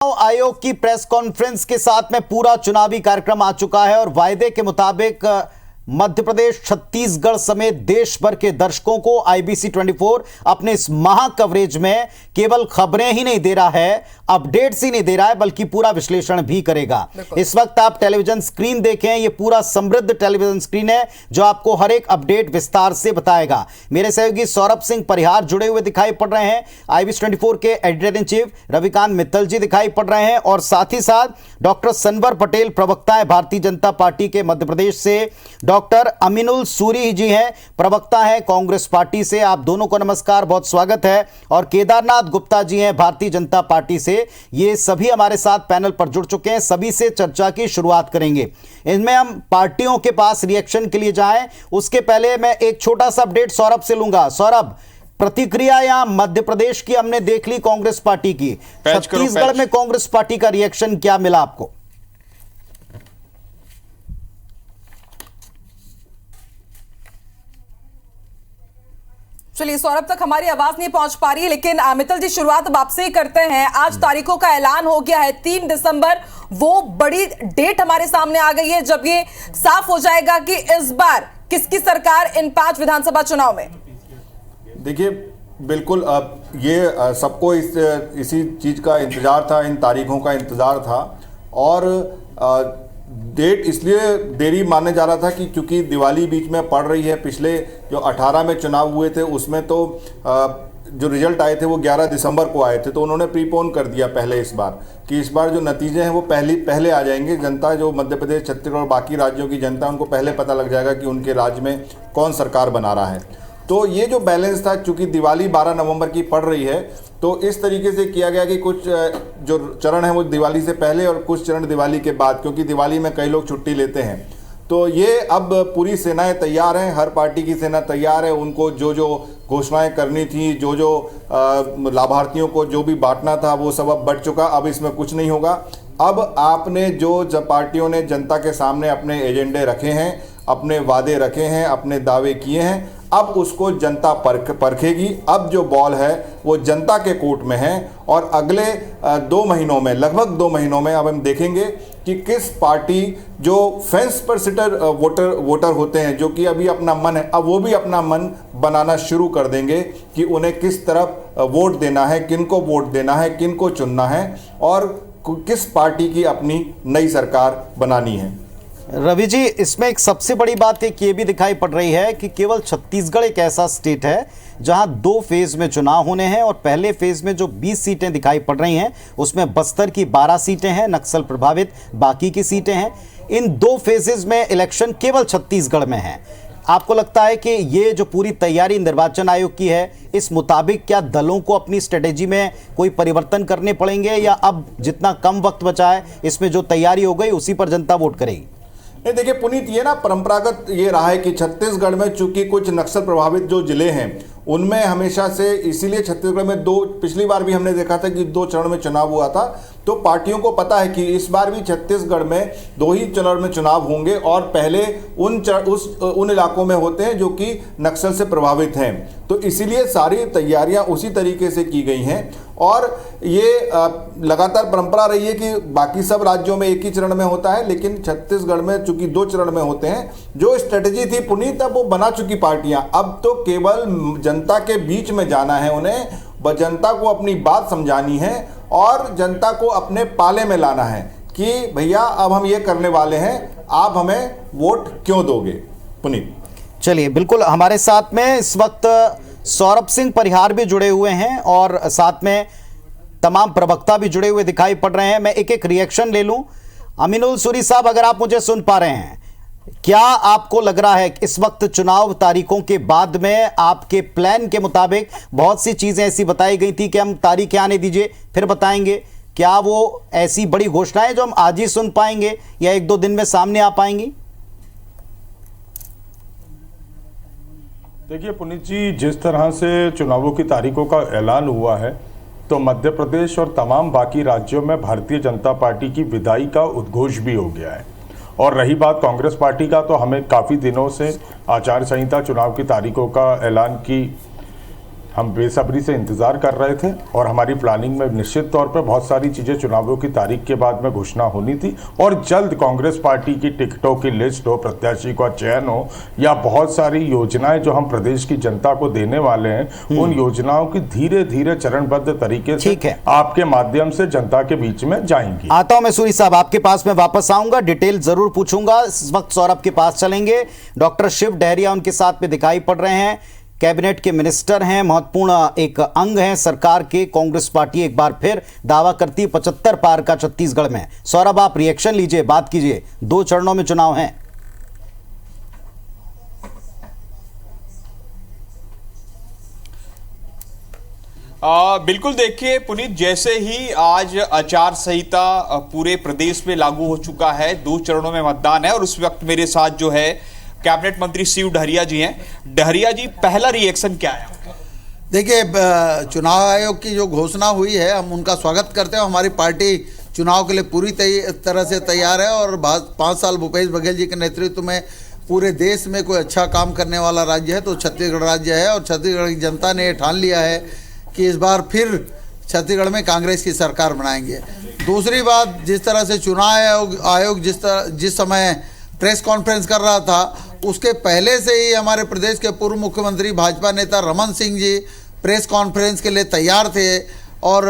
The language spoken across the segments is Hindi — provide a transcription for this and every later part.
आयोग की प्रेस कॉन्फ्रेंस के साथ में पूरा चुनावी कार्यक्रम आ चुका है और वायदे के मुताबिक मध्य प्रदेश, छत्तीसगढ़ समेत देश भर के दर्शकों को आईबीसी 24 अपने इस महा कवरेज में केवल खबरें ही नहीं दे रहा है, अपडेट्स ही नहीं दे रहा है, बल्कि पूरा विश्लेषण भी करेगा। इस वक्त आप टेलीविजन स्क्रीन देखें, यह पूरा समृद्ध टेलीविजन स्क्रीन है जो आपको हर एक अपडेट विस्तार से बताएगा। मेरे सहयोगी सौरभ सिंह परिहार जुड़े हुए दिखाई पड़ रहे हैं, आईबीसी 24 के editor in chief Ravikant Mittal ji दिखाई पड़ रहे हैं और साथ ही साथ डॉक्टर सनवर पटेल, प्रवक्ता है भारतीय जनता पार्टी के मध्य प्रदेश से, डॉक्टर अमीनुल सूरी जी हैं, प्रवक्ता हैं कांग्रेस पार्टी से। आप दोनों को नमस्कार, बहुत स्वागत है। और केदारनाथ गुप्ता जी हैं भारतीय जनता पार्टी से। ये सभी हमारे साथ पैनल पर जुड़ चुके हैं, सभी से चर्चा की शुरुआत करेंगे। इनमें हम पार्टियों के पास रिएक्शन के लिए जाएं, उसके पहले मैं एक छोटा सा अपडेट सौरभ से लूंगा। सौरभ, प्रतिक्रिया यहां मध्य प्रदेश की हमने देख ली कांग्रेस पार्टी की, छत्तीसगढ़ में कांग्रेस पार्टी का रिएक्शन क्या मिला आपको? चलिए, सौरभ तक हमारी आवाज नहीं पहुंच पा रही है, लेकिन मित्तल जी शुरुआत अब आपसे ही करते हैं। आज तारीखों का ऐलान हो गया है 3 दिसंबर, वो बड़ी डेट हमारे सामने आ गई है जब ये साफ हो जाएगा कि इस बार किसकी सरकार इन 5 विधानसभा चुनाव में। देखिए, बिल्कुल ये सबको इसी चीज का इंतजार था, इन तारीखों का इंतजार था और डेट इसलिए देरी माने जा रहा था कि चूंकि दिवाली बीच में पड़ रही है। पिछले जो 18 में चुनाव हुए थे उसमें तो जो रिजल्ट आए थे वो 11 दिसंबर को आए थे, तो उन्होंने प्रीपोन कर दिया पहले इस बार कि इस बार जो नतीजे हैं वो पहले आ जाएंगे। जनता, जो मध्य प्रदेश, छत्तीसगढ़ और बाकी राज्यों की जनता, उनको पहले पता लग जाएगा कि उनके राज्य में कौन सरकार बना रहा है। तो ये जो बैलेंस था, चूंकि दिवाली 12 नवंबर की पड़ रही है, तो इस तरीके से किया गया कि कुछ जो चरण है वो दिवाली से पहले और कुछ चरण दिवाली के बाद, क्योंकि दिवाली में कई लोग छुट्टी लेते हैं। तो ये अब पूरी सेनाएं तैयार हैं, हर पार्टी की सेना तैयार है। उनको जो जो घोषणाएं करनी थी, जो जो लाभार्थियों को जो भी बांटना था, वो सब अब बढ़ चुका। अब इसमें कुछ नहीं होगा। अब आपने जो पार्टियों ने जनता के सामने अपने एजेंडे रखे हैं, अपने वादे रखे हैं, अपने दावे किए हैं, अब उसको जनता परखेगी। अब जो बॉल है वो जनता के कोर्ट में है और अगले 2 महीनों में, लगभग 2 महीनों में अब हम देखेंगे कि किस पार्टी, जो फेंस पर सिटर वोटर होते हैं, जो कि अभी अपना मन है, अब वो भी अपना मन बनाना शुरू कर देंगे कि उन्हें किस तरफ वोट देना है, किनको वोट देना है, किनको चुनना है और किस पार्टी की अपनी नई सरकार बनानी है। रवि जी, इसमें एक सबसे बड़ी बात एक ये भी दिखाई पड़ रही है कि केवल छत्तीसगढ़ एक ऐसा स्टेट है जहां 2 फेज में चुनाव होने हैं और पहले फेज में जो 20 सीटें दिखाई पड़ रही हैं उसमें बस्तर की 12 सीटें हैं, नक्सल प्रभावित बाकी की सीटें हैं। इन 2 फेजेस में इलेक्शन केवल छत्तीसगढ़ में है। आपको लगता है कि ये जो पूरी तैयारी निर्वाचन आयोग की है, इस मुताबिक क्या दलों को अपनी स्ट्रेटेजी में कोई परिवर्तन करने पड़ेंगे या अब जितना कम वक्त बचा है इसमें जो तैयारी हो गई उसी पर जनता वोट करेगी? नहीं, देखिए पुनीत, ये ना परंपरागत ये रहा है कि छत्तीसगढ़ में चूंकि कुछ नक्सल प्रभावित जो जिले हैं उनमें हमेशा से, इसीलिए छत्तीसगढ़ में पिछली बार भी हमने देखा था कि 2 चरण में चुनाव हुआ था। तो पार्टियों को पता है कि इस बार भी छत्तीसगढ़ में 2 ही चरण में चुनाव होंगे और पहले उन इलाकों में होते हैं जो कि नक्सल से प्रभावित हैं। तो इसीलिए सारी तैयारियां उसी तरीके से की गई हैं और ये लगातार परंपरा रही है कि बाकी सब राज्यों में एक ही चरण में होता है, लेकिन छत्तीसगढ़ में चूंकि 2 चरण में होते हैं। जो स्ट्रेटेजी थी पुनीत, अब वो बना चुकी पार्टियां, अब तो केवल जनता के बीच में जाना है, उन्हें जनता को अपनी बात समझानी है और जनता को अपने पाले में लाना है कि भैया अब हम ये करने वाले हैं, आप हमें वोट क्यों दोगे। पुनीत, चलिए, बिल्कुल हमारे साथ में इस वक्त सौरभ सिंह परिहार भी जुड़े हुए हैं और साथ में तमाम प्रवक्ता भी जुड़े हुए दिखाई पड़ रहे हैं। मैं एक एक रिएक्शन ले लूं। अमीनुल सूरी साहब, अगर आप मुझे सुन पा रहे हैं, क्या आपको लग रहा है कि इस वक्त चुनाव तारीखों के बाद में आपके प्लान के मुताबिक बहुत सी चीजें ऐसी बताई गई थी कि हम तारीखें आने दीजिए फिर बताएंगे, क्या वो ऐसी बड़ी घोषणाएं जो हम आज ही सुन पाएंगे या 1-2 दिन में सामने आ पाएंगी? देखिए पुनीत जी, जिस तरह से चुनावों की तारीखों का ऐलान हुआ है तो मध्य प्रदेश और तमाम बाकी राज्यों में भारतीय जनता पार्टी की विदाई का उद्घोष भी हो गया है। और रही बात कांग्रेस पार्टी का, तो हमें काफ़ी दिनों से आचार संहिता, चुनाव की तारीखों का ऐलान की हम बेसब्री से इंतज़ार कर रहे थे और हमारी प्लानिंग में निश्चित तौर पर बहुत सारी चीज़ें चुनावों की तारीख के बाद में घोषणा होनी थी और जल्द कांग्रेस पार्टी की टिकटों की लिस्ट हो, प्रत्याशी का चयन हो या बहुत सारी योजनाएं जो हम प्रदेश की जनता को देने वाले हैं उन योजनाओं की धीरे धीरे चरणबद्ध तरीके से आपके माध्यम से जनता के बीच में जाएंगी। आता हूं मैं सूरी साहब, आपके पास में वापस आऊंगा, डिटेल जरूर पूछूंगा। इस वक्त सौरभ के पास चलेंगे। डॉक्टर शिव डहरिया उनके साथ में दिखाई पड़ रहे हैं, कैबिनेट के मिनिस्टर हैं, महत्वपूर्ण एक अंग हैं सरकार के। कांग्रेस पार्टी एक बार फिर दावा करती है 75 पार का छत्तीसगढ़ में। सौरभ, आप रिएक्शन लीजिए, बात कीजिए। 2 चरणों में चुनाव हैं। बिल्कुल, देखिए पुनीत, जैसे ही आज आचार संहिता पूरे प्रदेश में लागू हो चुका है, 2 चरणों में मतदान है और उस वक्त मेरे साथ जो है कैबिनेट मंत्री शिव डहरिया जी हैं। डहरिया जी, पहला रिएक्शन क्या है? देखिए, चुनाव आयोग की जो घोषणा हुई है हम उनका स्वागत करते हैं। हमारी पार्टी चुनाव के लिए पूरी तरह से तैयार है और 5 साल भूपेश बघेल जी के नेतृत्व में पूरे देश में कोई अच्छा काम करने वाला राज्य है तो छत्तीसगढ़ राज्य है और छत्तीसगढ़ की जनता ने ठान लिया है कि इस बार फिर छत्तीसगढ़ में कांग्रेस की सरकार बनाएंगे। दूसरी बात, जिस तरह से चुनाव आयोग जिस समय प्रेस कॉन्फ्रेंस कर रहा था उसके पहले से ही हमारे प्रदेश के पूर्व मुख्यमंत्री भाजपा नेता रमन सिंह जी प्रेस कॉन्फ्रेंस के लिए तैयार थे और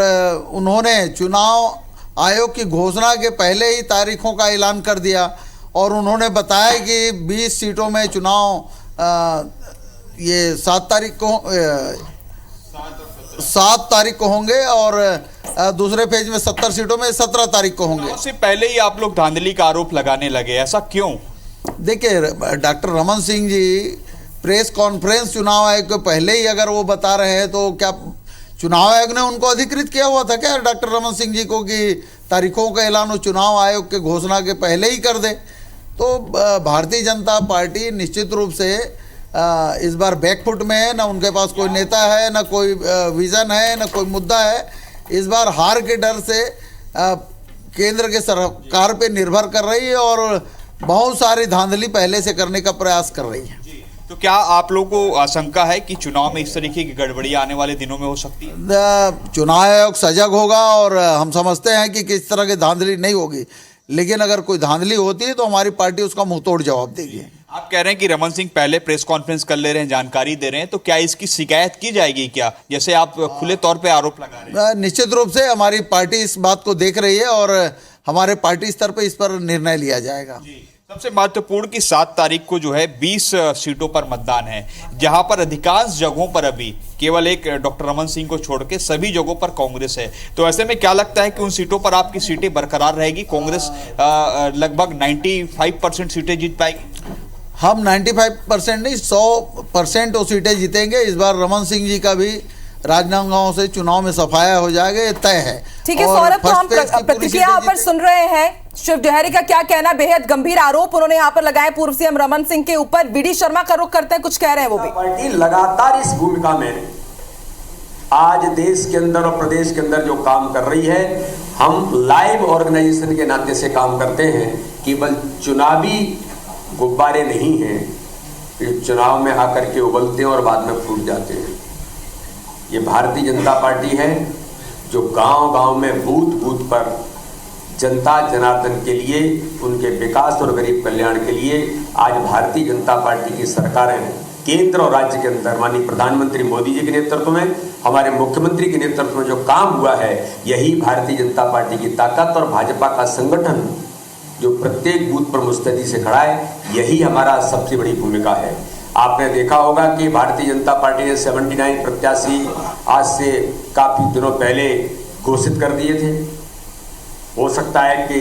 उन्होंने चुनाव आयोग की घोषणा के पहले ही तारीखों का ऐलान कर दिया और उन्होंने बताया कि 20 सीटों में चुनाव ये 7 तारीख को होंगे और दूसरे फेज में 70 सीटों में 17 तारीख को होंगे। उससे पहले ही आप लोग धांधली का आरोप लगाने लगे, ऐसा क्यों? देखिए, doctor Raman Singh ji press conference चुनाव आयोग के पहले ही अगर वो बता रहे हैं तो क्या चुनाव आयोग ने उनको अधिकृत किया हुआ था क्या डॉक्टर रमन सिंह जी को कि तारीखों का ऐलान चुनाव आयोग के घोषणा के पहले ही कर दे? तो भारतीय जनता पार्टी निश्चित रूप से इस बार बैकफुट में है। ना उनके पास कोई नेता है, ना कोई विजन है, ना कोई मुद्दा है। इस बार हार के डर से केंद्र के सरकार पे निर्भर कर रही है और बहुत सारी धांधली पहले से करने का प्रयास कर रही है। तो क्या आप लोगों को आशंका है कि चुनाव में इस तरीके की गड़बड़ी आने वाले दिनों में हो सकती है? चुनाव आयोग सजग होगा और हम समझते हैं कि किस तरह की धांधली नहीं होगी, लेकिन अगर कोई धांधली होती है तो हमारी पार्टी उसका मुंहतोड़ जवाब देगी। आप कह रहे हैं कि रमन सिंह पहले प्रेस कॉन्फ्रेंस कर ले रहे हैं, जानकारी दे रहे हैं, तो क्या इसकी शिकायत की जाएगी क्या, जैसे आप खुले तौर पे आरोप लगा रहे हैं? निश्चित रूप से हमारी पार्टी इस बात को देख रही है और हमारे पार्टी स्तर पे इस पर निर्णय लिया जाएगा। सबसे महत्वपूर्ण कि 7 तारीख को जो है 20 सीटों पर मतदान है, जहां पर अधिकांश जगहों पर अभी केवल एक डॉक्टर रमन सिंह को छोड़ के सभी जगहों पर कांग्रेस है। तो ऐसे में क्या लगता है कि उन सीटों पर आपकी सीटें बरकरार रहेगी? कांग्रेस लगभग 95% सीटें जीत पाएगी? हम 95% नहीं 100% वो सीटें जीतेंगे। इस बार रमन सिंह जी का भी राजनांदगांव से चुनाव में सफाया हो जाएगा, ये तय है। ठीक है सौरभ, तो हम प्रतिक्रिया यहाँ पर सुन रहे हैं। शिव डहरिया का क्या कहना? बेहद गंभीर आरोप उन्होंने यहाँ पर लगाए पूर्व सीएम रमन सिंह के ऊपर। बीडी शर्मा का रुख करते हैं, कुछ कह रहे हैं वो भी। पार्टी लगातार इस भूमिका में आज देश के अंदर और प्रदेश के अंदर जो काम कर रही है, हम लाइव ऑर्गेनाइजेशन के नाते से काम करते हैं। केवल चुनावी गुब्बारे नहीं हैं, चुनाव में आकर के उबलते हैं और बाद में फूट जाते हैं। ये भारतीय जनता पार्टी है जो गांव-गांव में बूथ-बूथ पर जनता जनार्दन के लिए, उनके विकास और गरीब कल्याण के लिए आज भारतीय जनता पार्टी की सरकार है। केंद्र और राज्य के अंदर माननीय प्रधानमंत्री मोदी जी के नेतृत्व में, हमारे मुख्यमंत्री के नेतृत्व में जो काम हुआ है, यही भारतीय जनता पार्टी की ताकत और भाजपा का संगठन जो प्रत्येक बूथ पर मुस्तैदी से खड़ा है, यही हमारा सबसे बड़ी भूमिका है। आपने देखा होगा कि भारतीय जनता पार्टी ने 79 प्रत्याशी आज से काफी दिनों पहले घोषित कर दिए थे। हो सकता है कि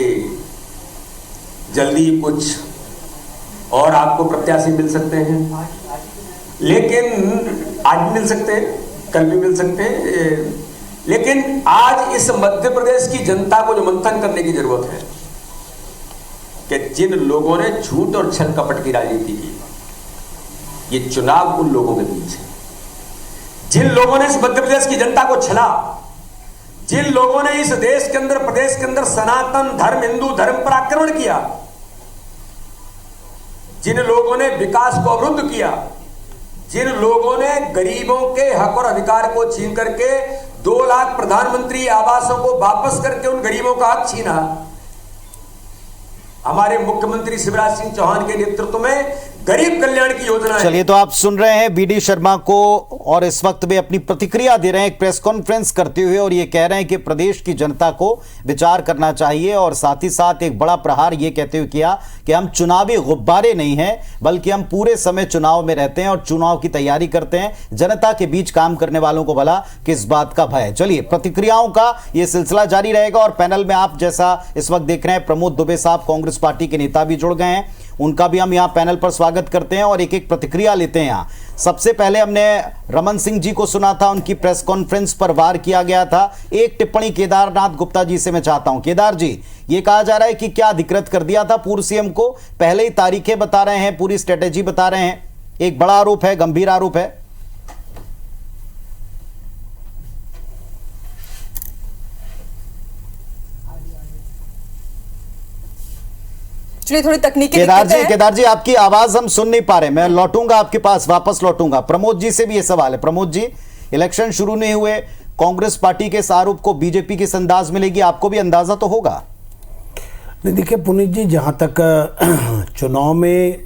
जल्दी कुछ और आपको प्रत्याशी मिल सकते हैं, लेकिन आज भी मिल सकते हैं, कल भी मिल सकते हैं। लेकिन आज इस मध्य प्रदेश की जनता को जो मंथन करने की जरूरत है कि जिन लोगों ने झूठ और छल कपट की राजनीति की, ये चुनाव उन लोगों के बीच है। जिन लोगों ने इस मध्य प्रदेश की जनता को छला, जिन लोगों ने इस देश के अंदर, प्रदेश के अंदर सनातन धर्म, हिंदू धर्म पर आक्रमण किया, जिन लोगों ने विकास को अवरुद्ध किया, जिन लोगों ने गरीबों के हक और अधिकार को छीन करके 2 लाख प्रधानमंत्री आवासों को वापस करके उन गरीबों का हक छीना, हमारे मुख्यमंत्री शिवराज सिंह चौहान के नेतृत्व में गरीब कल्याण की योजना है। चलिए, तो आप सुन रहे हैं बीडी शर्मा को, और इस वक्त वे अपनी प्रतिक्रिया दे रहे हैं एक प्रेस कॉन्फ्रेंस करते हुए, और ये कह रहे हैं कि प्रदेश की जनता को विचार करना चाहिए, और साथ ही साथ एक बड़ा प्रहार ये कहते हुए किया कि हम चुनावी गुब्बारे नहीं हैं, बल्कि हम पूरे समय चुनाव में रहते हैं और चुनाव की तैयारी करते हैं। जनता के बीच काम करने वालों को भला किस बात का भय। चलिए, प्रतिक्रियाओं का ये सिलसिला जारी रहेगा, और पैनल में आप जैसा इस वक्त देख रहे हैं प्रमोद दुबे साहब कांग्रेस पार्टी के नेता भी जुड़ गए हैं, उनका भी हम यहां पैनल पर स्वागत करते हैं और एक एक प्रतिक्रिया लेते हैं। यहां सबसे पहले हमने रमन सिंह जी को सुना था, उनकी प्रेस कॉन्फ्रेंस पर वार किया गया था। एक टिप्पणी केदारनाथ गुप्ता जी से मैं चाहता हूं। केदार जी, ये कहा जा रहा है कि क्या अधिकृत कर दिया था पूर्व सीएम को, पहले ही तारीखें बता रहे हैं, पूरी स्ट्रेटेजी बता रहे हैं, एक बड़ा आरोप है, गंभीर आरोप है। चलिए, थोड़ी तकनीकी केदार जी आपकी आवाज हम सुन नहीं पा रहे, मैं लौटूंगा आपके पास, वापस लौटूंगा। प्रमोद जी से भी ये सवाल है। प्रमोद जी, इलेक्शन शुरू नहीं हुए, कांग्रेस पार्टी के इस आरोप को बीजेपी किस अंदाज में लेगी, आपको भी अंदाजा तो होगा। नहीं, देखिए पुनीत जी, जहां तक चुनाव में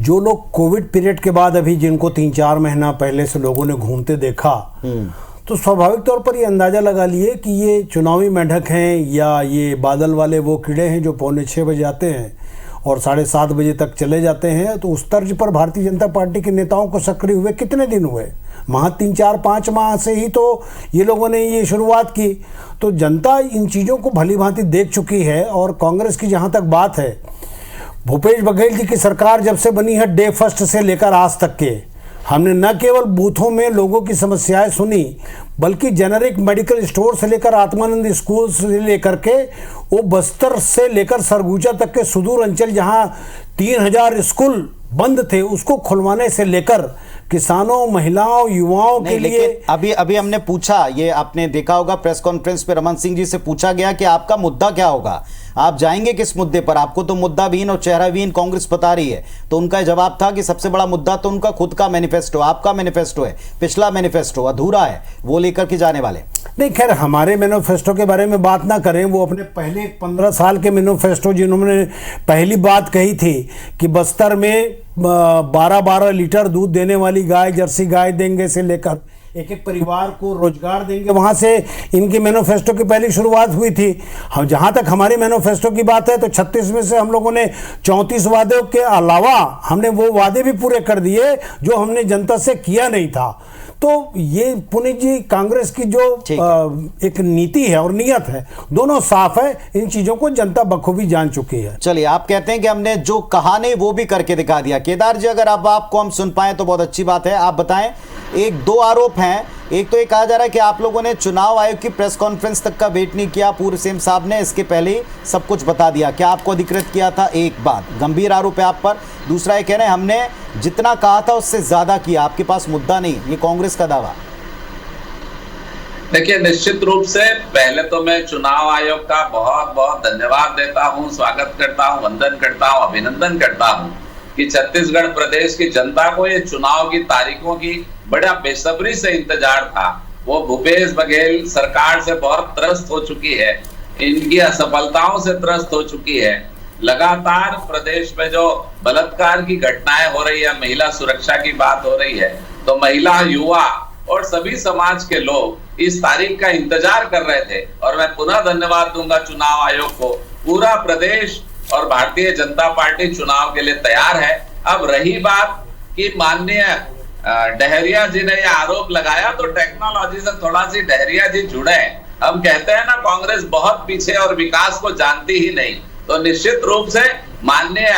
जो लोग कोविड पीरियड के बाद अभी जिनको 3-4 महीना पहले से लोगों ने घूमते देखा, तो स्वाभाविक तौर पर ये अंदाज़ा लगा लिए कि ये चुनावी मेंढक हैं या ये बादल वाले वो कीड़े हैं जो 5:45 बजे आते हैं और 7:30 बजे तक चले जाते हैं। तो उस तर्ज पर भारतीय जनता पार्टी के नेताओं को सक्रिय हुए कितने दिन हुए, वहाँ 3-4-5 माह से ही तो ये लोगों ने ये शुरुआत की। तो जनता इन चीज़ों को भली भांति देख चुकी है। और कांग्रेस की जहाँ तक बात है, भूपेश बघेल जी की सरकार जब से बनी है, डे फर्स्ट से लेकर आज तक के हमने न केवल बूथों में लोगों की समस्याएं सुनी, बल्कि जेनेरिक मेडिकल स्टोर से लेकर आत्मानंद स्कूल से लेकर के वो बस्तर से लेकर सरगुजा तक के सुदूर अंचल जहां 3000 स्कूल बंद थे, उसको खुलवाने से लेकर किसानों, महिलाओं, युवाओं के लिए। अभी हमने पूछा, ये आपने देखा होगा प्रेस कॉन्फ्रेंस पे रमन सिंह जी से पूछा गया कि आपका मुद्दा क्या होगा, आप जाएंगे किस मुद्दे पर, आपको तो मुद्दा विहीन और चेहरा विहीन कांग्रेस बता रही है। तो उनका जवाब था कि सबसे बड़ा मुद्दा तो उनका खुद का मैनिफेस्टो, आपका मैनिफेस्टो है, पिछला मैनिफेस्टो अधूरा है, वो लेकर के जाने वाले। नहीं, खैर हमारे मैनिफेस्टो के बारे में बात ना करें, वो अपने पहले 15 साल के मैनिफेस्टो जिन्होंने पहली बात कही थी कि बस्तर में 12-12 लीटर दूध देने वाली गाय, जर्सी गाय देंगे से लेकर एक एक परिवार को रोजगार देंगे, वहां से इनकी मैनिफेस्टो की पहली शुरुआत हुई थी। हम जहां तक हमारी मैनिफेस्टो की बात है तो 36 में से हम लोगों ने 34 वादों के अलावा हमने वो वादे भी पूरे कर दिए जो हमने जनता से किया नहीं था। तो ये पुनीत जी, कांग्रेस की जो एक नीति है और नियत है, दोनों साफ है, इन चीजों को जनता बखूबी जान चुकी है। चलिए, आप कहते हैं कि हमने जो कहा नहीं वो भी करके दिखा दिया। केदार जी, अगर अब आपको हम सुन पाए तो बहुत अच्छी बात है, आप बताएं। 1-2 आरोप हैं, एक तो ये कहा जा रहा है कि आप लोगों ने चुनाव आयोग की प्रेस कॉन्फ्रेंस तक का वेट नहीं किया, पूर्व सीएम साहब ने इसके पहले ही सब कुछ बता दिया, क्या आपको अधिकृत किया था, एक बात गंभीर आरोप है आप पर। दूसरा ये कह रहे हैं हमने जितना कहा था उससे ज्यादा किया, आपके पास मुद्दा नहीं, ये कांग्रेस का दावा। देखिए, निश्चित रूप से पहले तो मैं चुनाव आयोग का बहुत बहुत धन्यवाद देता हूं, स्वागत करता हूं, वंदन करता हूं, अभिनंदन करता हूं कि छत्तीसगढ़ प्रदेश की जनता को ये चुनाव की तारीखों की बड़ा बेसब्री से इंतजार था। वो भूपेश बघेल सरकार से बहुत त्रस्त हो चुकी है, इनकी असफलताओं से त्रस्त हो चुकी है। लगातार प्रदेश में जो बलात्कार की घटनाएं हो रही है, महिला सुरक्षा की बात हो रही है, तो महिला, युवा और सभी समाज के लोग इस तारीख का इंतजार कर रहे थे। और मैं पुनः धन्यवाद दूंगा चुनाव आयोग को। पूरा प्रदेश और भारतीय जनता पार्टी चुनाव के लिए तैयार है। अब रही बात कि माननीय डहरिया जी ने यह आरोप लगाया, तो टेक्नोलॉजी से थोड़ा सी डहरिया जी जुड़े। हम कहते हैं ना, कांग्रेस बहुत पीछे और विकास को जानती ही नहीं। तो निश्चित रूप से माननीय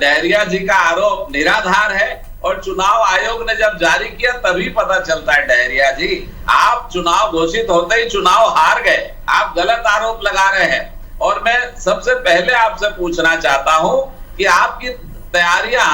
डहरिया जी का आरोप निराधार है और चुनाव आयोग ने जब जारी किया तभी पता चलता है, डहरिया जी आप चुनाव घोषित होते ही चुनाव हार गए, आप गलत आरोप लगा रहे हैं। और मैं सबसे पहले आपसे पूछना चाहता हूं कि आपकी तैयारियां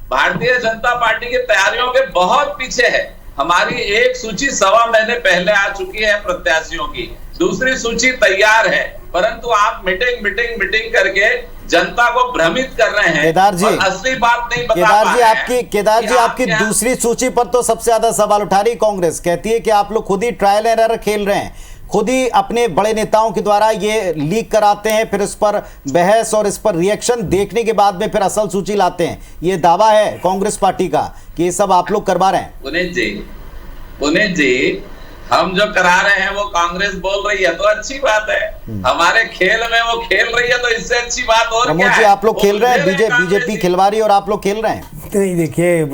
भारतीय जनता पार्टी की तैयारियों के बहुत पीछे है। हमारी एक सूची 1.25 महीने पहले आ चुकी है प्रत्याशियों की, दूसरी सूची तैयार है, परंतु आप मीटिंग करके जनता को भ्रमित कर रहे हैं केदार जी, और असली बात नहीं बता केदार पा जी रहे आपकी हैं केदार जी कि आपकी आपके दूसरी सूची पर तो सबसे ज्यादा सवाल उठा रही कांग्रेस। कहती है कि आप लोग खुद ही ट्रायल एंड एरर खेल रहे हैं, खुद ही अपने बड़े नेताओं के द्वारा ये लीक कराते हैं, फिर इस पर बहस और इस पर रिएक्शन देखने के बाद में फिर असल सूची लाते हैं। ये दावा है कांग्रेस पार्टी का कि ये सब आप लोग करवा रहे हैं। पुनीत जी, हम जो करा रहे हैं वो कांग्रेस बोल रही है तो अच्छी बात है, हमारे खेल में वो खेल रही है तो इससे अच्छी बात और क्या प्रमोद जी, है? आप लोग खेल रहे हैं, बीजेपी कांग्रेस खिलवा रही है और आप लोग खेल रहे हैं। नहीं देखिए,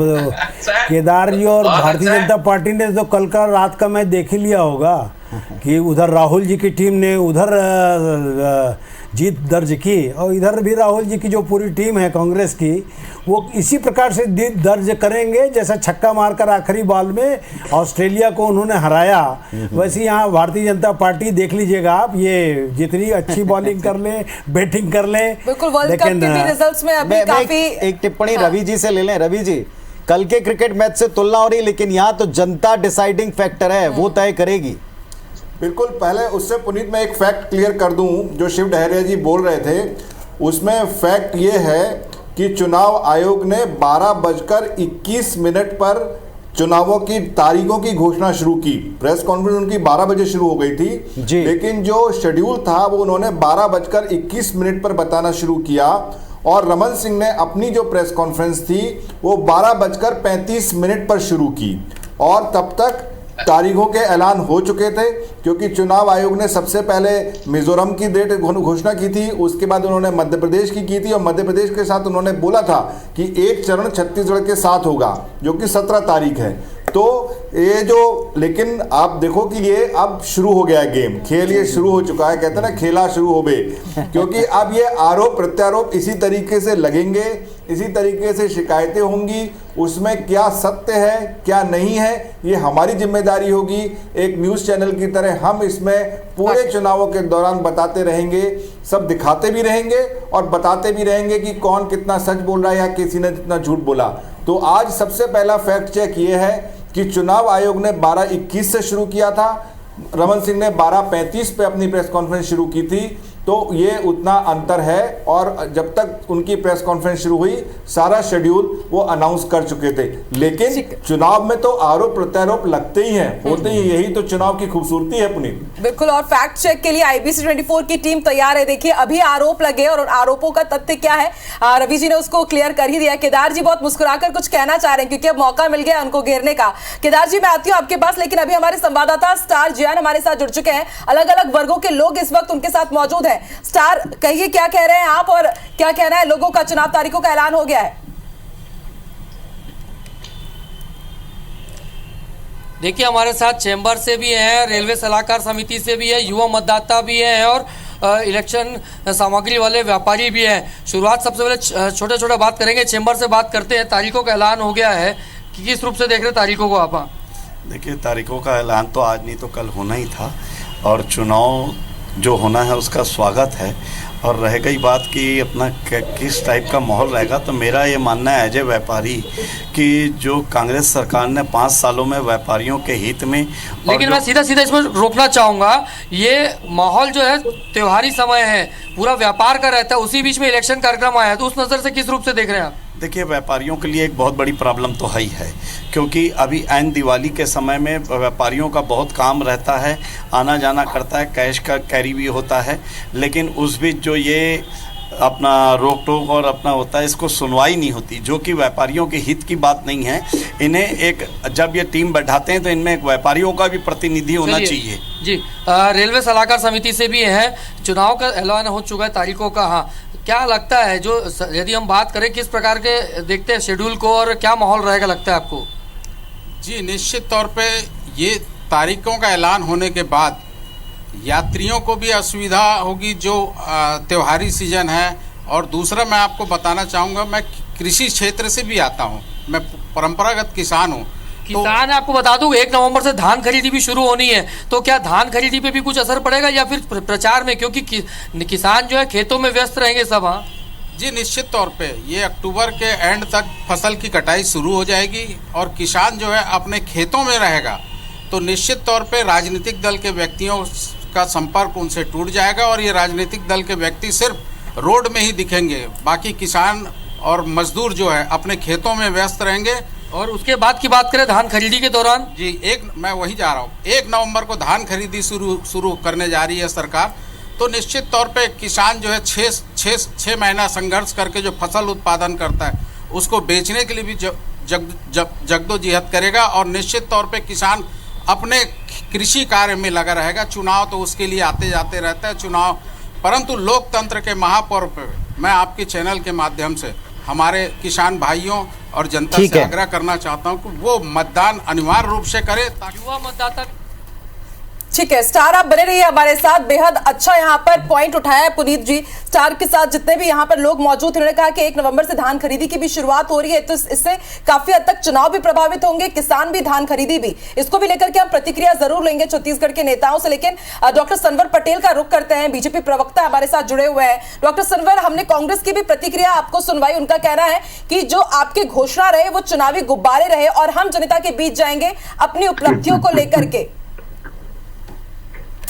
केदार जी और भारतीय जनता पार्टी ने तो कल का रात का मैच देख ही लिया होगा कि उधर राहुल जी की टीम ने उधर जीत दर्ज की और इधर भी राहुल जी की जो पूरी टीम है कांग्रेस की, वो इसी प्रकार से जीत दर्ज करेंगे जैसा छक्का मारकर आखिरी बॉल में ऑस्ट्रेलिया को उन्होंने हराया। वैसे यहाँ भारतीय जनता पार्टी देख लीजिएगा आप, ये जितनी अच्छी बॉलिंग कर ले, बैटिंग कर ले, बिल्कुल वर्ल्ड कप के भी रिजल्ट्स में अभी काफी एक टिप्पणी रवि जी से ले लें। रवि जी, कल के क्रिकेट मैच से तुलना हो रही, लेकिन यहाँ तो जनता डिसाइडिंग फैक्टर है, वो तय करेगी। बिल्कुल, पहले उससे पुनीत मैं एक फैक्ट क्लियर कर दूं, जो शिव डहरिया जी बोल रहे थे उसमें फैक्ट ये है कि चुनाव आयोग ने 12:21 पर चुनावों की तारीखों की घोषणा शुरू की। प्रेस कॉन्फ्रेंस उनकी 12 बजे शुरू हो गई थी, लेकिन जो शेड्यूल था वो उन्होंने 12:21 पर बताना शुरू किया और रमन सिंह ने अपनी जो प्रेस कॉन्फ्रेंस थी वो 12:35 पर शुरू की और तब तक तारीखों के ऐलान हो चुके थे, क्योंकि चुनाव आयोग ने सबसे पहले मिजोरम की डेट घोषणा की थी, उसके बाद उन्होंने मध्य प्रदेश की थी और मध्य प्रदेश के साथ उन्होंने बोला था कि एक चरण छत्तीसगढ़ के साथ होगा, जो कि 17 तारीख है। तो ये जो, लेकिन आप देखो कि ये अब शुरू हो गया है गेम, खेल ये शुरू हो चुका है, कहते हैं ना खेला शुरू हो बे, क्योंकि अब ये आरोप प्रत्यारोप इसी तरीके से लगेंगे, इसी तरीके से शिकायतें होंगी, उसमें क्या सत्य है क्या नहीं है ये हमारी जिम्मेदारी होगी। एक न्यूज़ चैनल की तरह हम इसमें पूरे चुनावों के दौरान बताते रहेंगे, सब दिखाते भी रहेंगे और बताते भी रहेंगे कि कौन कितना सच बोल रहा है या किसी ने कितना झूठ बोला। तो आज सबसे पहला फैक्ट चेक ये है कि चुनाव आयोग ने 12:21 से शुरू किया था, रमन सिंह ने 12:35 पे अपनी प्रेस कॉन्फ्रेंस शुरू की थी, तो ये उतना अंतर है। और जब तक उनकी प्रेस कॉन्फ्रेंस शुरू हुई सारा शेड्यूल वो अनाउंस कर चुके थे, लेकिन चुनाव में तो आरोप प्रत्यारोप लगते ही हैं, होते ही, यही तो चुनाव की खूबसूरती है पुनीत। बिल्कुल, और फैक्ट चेक के लिए IBC 24 की टीम तैयार है। देखिए अभी आरोप लगे और आरोपों का तथ्य क्या है, रवि जी ने उसको क्लियर कर ही दिया। केदार जी बहुत मुस्कुराकर कुछ कहना चाह रहे हैं क्योंकि अब मौका मिल गया उनको घेरने का। केदार जी मैं आती हूँ आपके पास, लेकिन अभी हमारे संवाददाता स्टार जियान हमारे साथ जुड़ चुके हैं, अलग अलग वर्गों के लोग इस वक्त उनके साथ मौजूद हैं। स्टार, कहिए क्या कह रहे हैं आप और क्या कहना है लोगों का, चुनाव तारीखों का ऐलान हो गया है? देखिए हमारे साथ चैम्बर से भी हैं, रेलवे सलाहकार समिति से भी है, युवा मतदाता भी हैं और इलेक्शन सामग्री वाले व्यापारी भी हैं। शुरुआत सबसे पहले छोटे छोटे बात करेंगे, चैम्बर से बात करते हैं। तारीखों का ऐलान हो गया है कि किस रूप से देख रहे तारीखों को आप? देखिए तारीखों का ऐलान तो आज नहीं तो कल होना ही था और चुनाव जो होना है उसका स्वागत है। और रह गई बात कि अपना किस टाइप का माहौल रहेगा, तो मेरा ये मानना है एज ए व्यापारी कि जो कांग्रेस सरकार ने 5 सालों में व्यापारियों के हित में, लेकिन मैं सीधा सीधा इसमें रोकना चाहूँगा, ये माहौल जो है त्योहारी समय है, पूरा व्यापार का रहता है, उसी बीच में इलेक्शन कार्यक्रम आया है, तो उस नज़र से किस रूप से देख रहे हैं आप? देखिए व्यापारियों के लिए एक बहुत बड़ी प्रॉब्लम तो है ही है, क्योंकि अभी ऐन दिवाली के समय में व्यापारियों का बहुत काम रहता है, आना जाना करता है, कैश का कैरी भी होता है, लेकिन उस बीच जो ये अपना रोक टोक और अपना होता है इसको सुनवाई नहीं होती, जो कि व्यापारियों के हित की बात नहीं है। इन्हें एक जब ये टीम बैठाते हैं तो इनमें एक व्यापारियों का भी प्रतिनिधि होना चाहिए। जी, रेलवे सलाहकार समिति से भी है, चुनाव का ऐलान हो चुका है तारीखों का, हाँ क्या लगता है, जो यदि हम बात करें किस प्रकार के देखते हैं शेड्यूल को और क्या माहौल रहेगा लगता है आपको? जी निश्चित तौर पे ये तारीखों का ऐलान होने के बाद यात्रियों को भी असुविधा होगी जो त्योहारी सीजन है। और दूसरा मैं आपको बताना चाहूँगा, मैं कृषि क्षेत्र से भी आता हूँ, मैं परंपरागत किसान हूँ। किसान आपको बता दूं 1 नवंबर से धान खरीदी भी शुरू होनी है, तो क्या धान खरीदी पे भी कुछ असर पड़ेगा या फिर प्रचार में, क्योंकि किसान जो है खेतों में व्यस्त रहेंगे सब? हाँ जी निश्चित तौर पे ये अक्टूबर के एंड तक फसल की कटाई शुरू हो जाएगी और किसान जो है अपने खेतों में रहेगा, तो निश्चित तौर पे राजनीतिक दल के व्यक्तियों का संपर्क उनसे टूट जाएगा और ये राजनीतिक दल के व्यक्ति सिर्फ रोड में ही दिखेंगे, बाकी किसान और मजदूर जो है अपने खेतों में व्यस्त रहेंगे। और उसके बाद की बात करें धान खरीदी के दौरान जी, मैं वही जा रहा हूँ, 1 नवंबर को धान खरीदी शुरू करने जा रही है सरकार। तो निश्चित तौर पे किसान जो है 6 महीना संघर्ष करके जो फसल उत्पादन करता है उसको बेचने के लिए भी जगदोजहद करेगा, और निश्चित तौर पे किसान अपने कृषि कार्य में लगा रहेगा। चुनाव तो उसके लिए आते जाते रहता है चुनाव, परंतु लोकतंत्र के महापर्व पे मैं आपके चैनल के माध्यम से हमारे किसान भाइयों और जनता से आग्रह करना चाहता हूं कि वो मतदान अनिवार्य रूप से करे ताकि युवा मतदाता। ठीक है स्टार, आप बने रहिए हमारे साथ। बेहद अच्छा यहाँ पर पॉइंट उठाया है पुनीत जी। स्टार के साथ जितने भी यहाँ पर लोग मौजूद थे, उन्होंने कहा कि 1 नवंबर से धान खरीदी की भी शुरुआत हो रही है, तो इससे काफी हद तक चुनाव भी प्रभावित होंगे, किसान भी, धान खरीदी भी। इसको भी लेकर के हम प्रतिक्रिया जरूर लेंगे छत्तीसगढ़ के नेताओं से, लेकिन डॉक्टर सनवर पटेल का रुख करते हैं। बीजेपी प्रवक्ता हमारे साथ जुड़े हुए हैं। डॉक्टर सनवर, हमने कांग्रेस की भी प्रतिक्रिया आपको सुनवाई। उनका कहना है कि जो आपके घोषणा रहे वो चुनावी गुब्बारे रहे और हम जनता के बीच जाएंगे अपनी उपलब्धियों को लेकर के।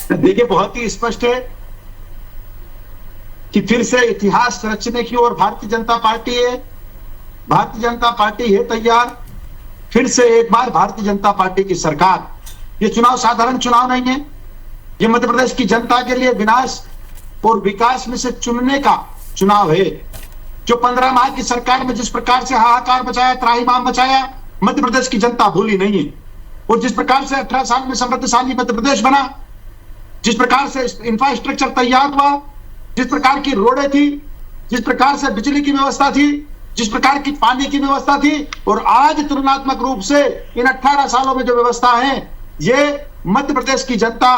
देखिए, बहुत ही स्पष्ट है कि फिर से इतिहास रचने की ओर भारतीय जनता पार्टी है। भारतीय जनता पार्टी है तैयार। फिर से एक बार भारतीय जनता पार्टी की सरकार। ये चुनाव साधारण चुनाव नहीं है, ये मध्य प्रदेश की जनता के लिए विनाश और विकास में से चुनने का चुनाव है। जो 15 माह की सरकार में जिस प्रकार से हाहाकार मचाया, त्राहिमाम मचाया, मध्य प्रदेश की जनता भूली नहीं है। और जिस प्रकार से 18 साल में समृद्धशाली मध्य प्रदेश बना, जिस प्रकार से इंफ्रास्ट्रक्चर तैयार हुआ, जिस प्रकार की रोडें थी, जिस प्रकार से बिजली की व्यवस्था थी, जिस प्रकार की पानी की व्यवस्था थी, और आज तुलनात्मक रूप से इन 18 सालों में जो व्यवस्था है, ये मध्य प्रदेश की जनता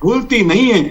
भूलती नहीं है।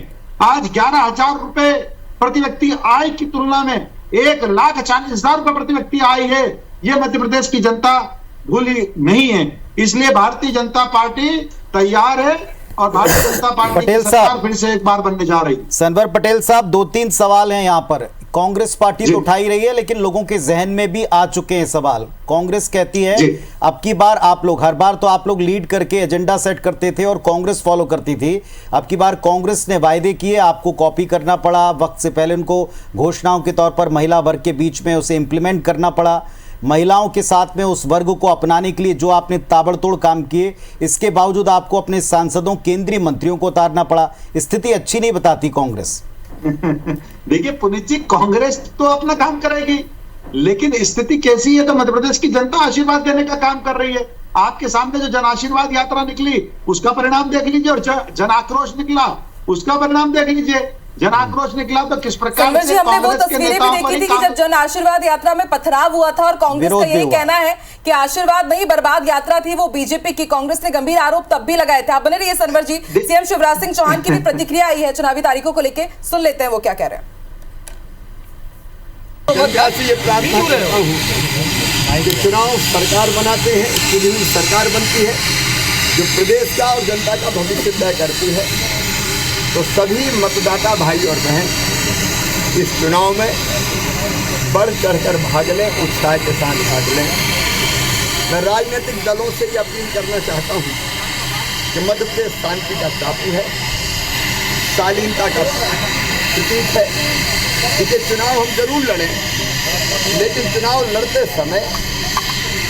आज 11,000 रुपए प्रति व्यक्ति आय की तुलना में 1,40,000 रुपए प्रति व्यक्ति आय है, ये मध्य प्रदेश की जनता भूली नहीं है। इसलिए भारतीय जनता पार्टी तैयार है और भारतीय जनता पार्टी की सरकार फिर से एक बार बनने जा रही। सनवर पटेल साहब, 2-3 सवाल हैं यहाँ पर। कांग्रेस पार्टी तो उठा ही रही है, लेकिन लोगों के जहन में भी आ चुके हैं सवाल। कांग्रेस कहती है अब की बार आप लोग, हर बार तो आप लोग लीड करके एजेंडा सेट करते थे और कांग्रेस फॉलो करती थी, अब की बार कांग्रेस ने वायदे किए, आपको कॉपी करना पड़ा, वक्त से पहले उनको घोषणाओं के तौर पर महिला वर्ग के बीच में उसे इंप्लीमेंट करना पड़ा। महिलाओं के साथ में उस वर्ग को अपनाने के लिए जो आपने ताबड़तोड़ काम किए, इसके बावजूद आपको अपने सांसदों, केंद्रीय मंत्रियों को उतारना पड़ा। स्थिति अच्छी नहीं बताती कांग्रेस। देखिए पुनीत जी, कांग्रेस तो अपना काम करेगी, लेकिन स्थिति कैसी है तो मध्य प्रदेश की जनता आशीर्वाद देने का काम कर रही है। आपके सामने जो जन आशीर्वाद यात्रा निकली उसका परिणाम देख लीजिए, और जन आक्रोश निकला उसका परिणाम देख लीजिए। जन आक्रोश निकला तो किस प्रकार से हमने वो तस्वीरें भी देखी थी कि जब जन आशीर्वाद यात्रा में पथराव हुआ था, और कांग्रेस का यही कहना है कि आशीर्वाद नहीं बर्बाद यात्रा थी वो बीजेपी की। कांग्रेस ने गंभीर आरोप तब भी लगाए थे। आप बने रहिए सनवर जी। सीएम शिवराज सिंह चौहान की भी प्रतिक्रिया आई है चुनावी तारीखों को लेकर, सुन लेते हैं वो क्या कह रहे हैं। चुनाव सरकार बनाते हैं, चुनी सरकार बनती है जो प्रदेश का और जनता का भविष्य तय करती है, तो सभी मतदाता भाई और बहन इस चुनाव में बढ़ चढ़कर भाग लें, उत्साह के साथ भाग लें। मैं राजनीतिक दलों से ये अपील करना चाहता हूँ कि मध्य प्रदेश शांति का टापू है, शालीनता का प्रतीक है। इसलिए चुनाव हम जरूर लड़ें, लेकिन चुनाव लड़ते समय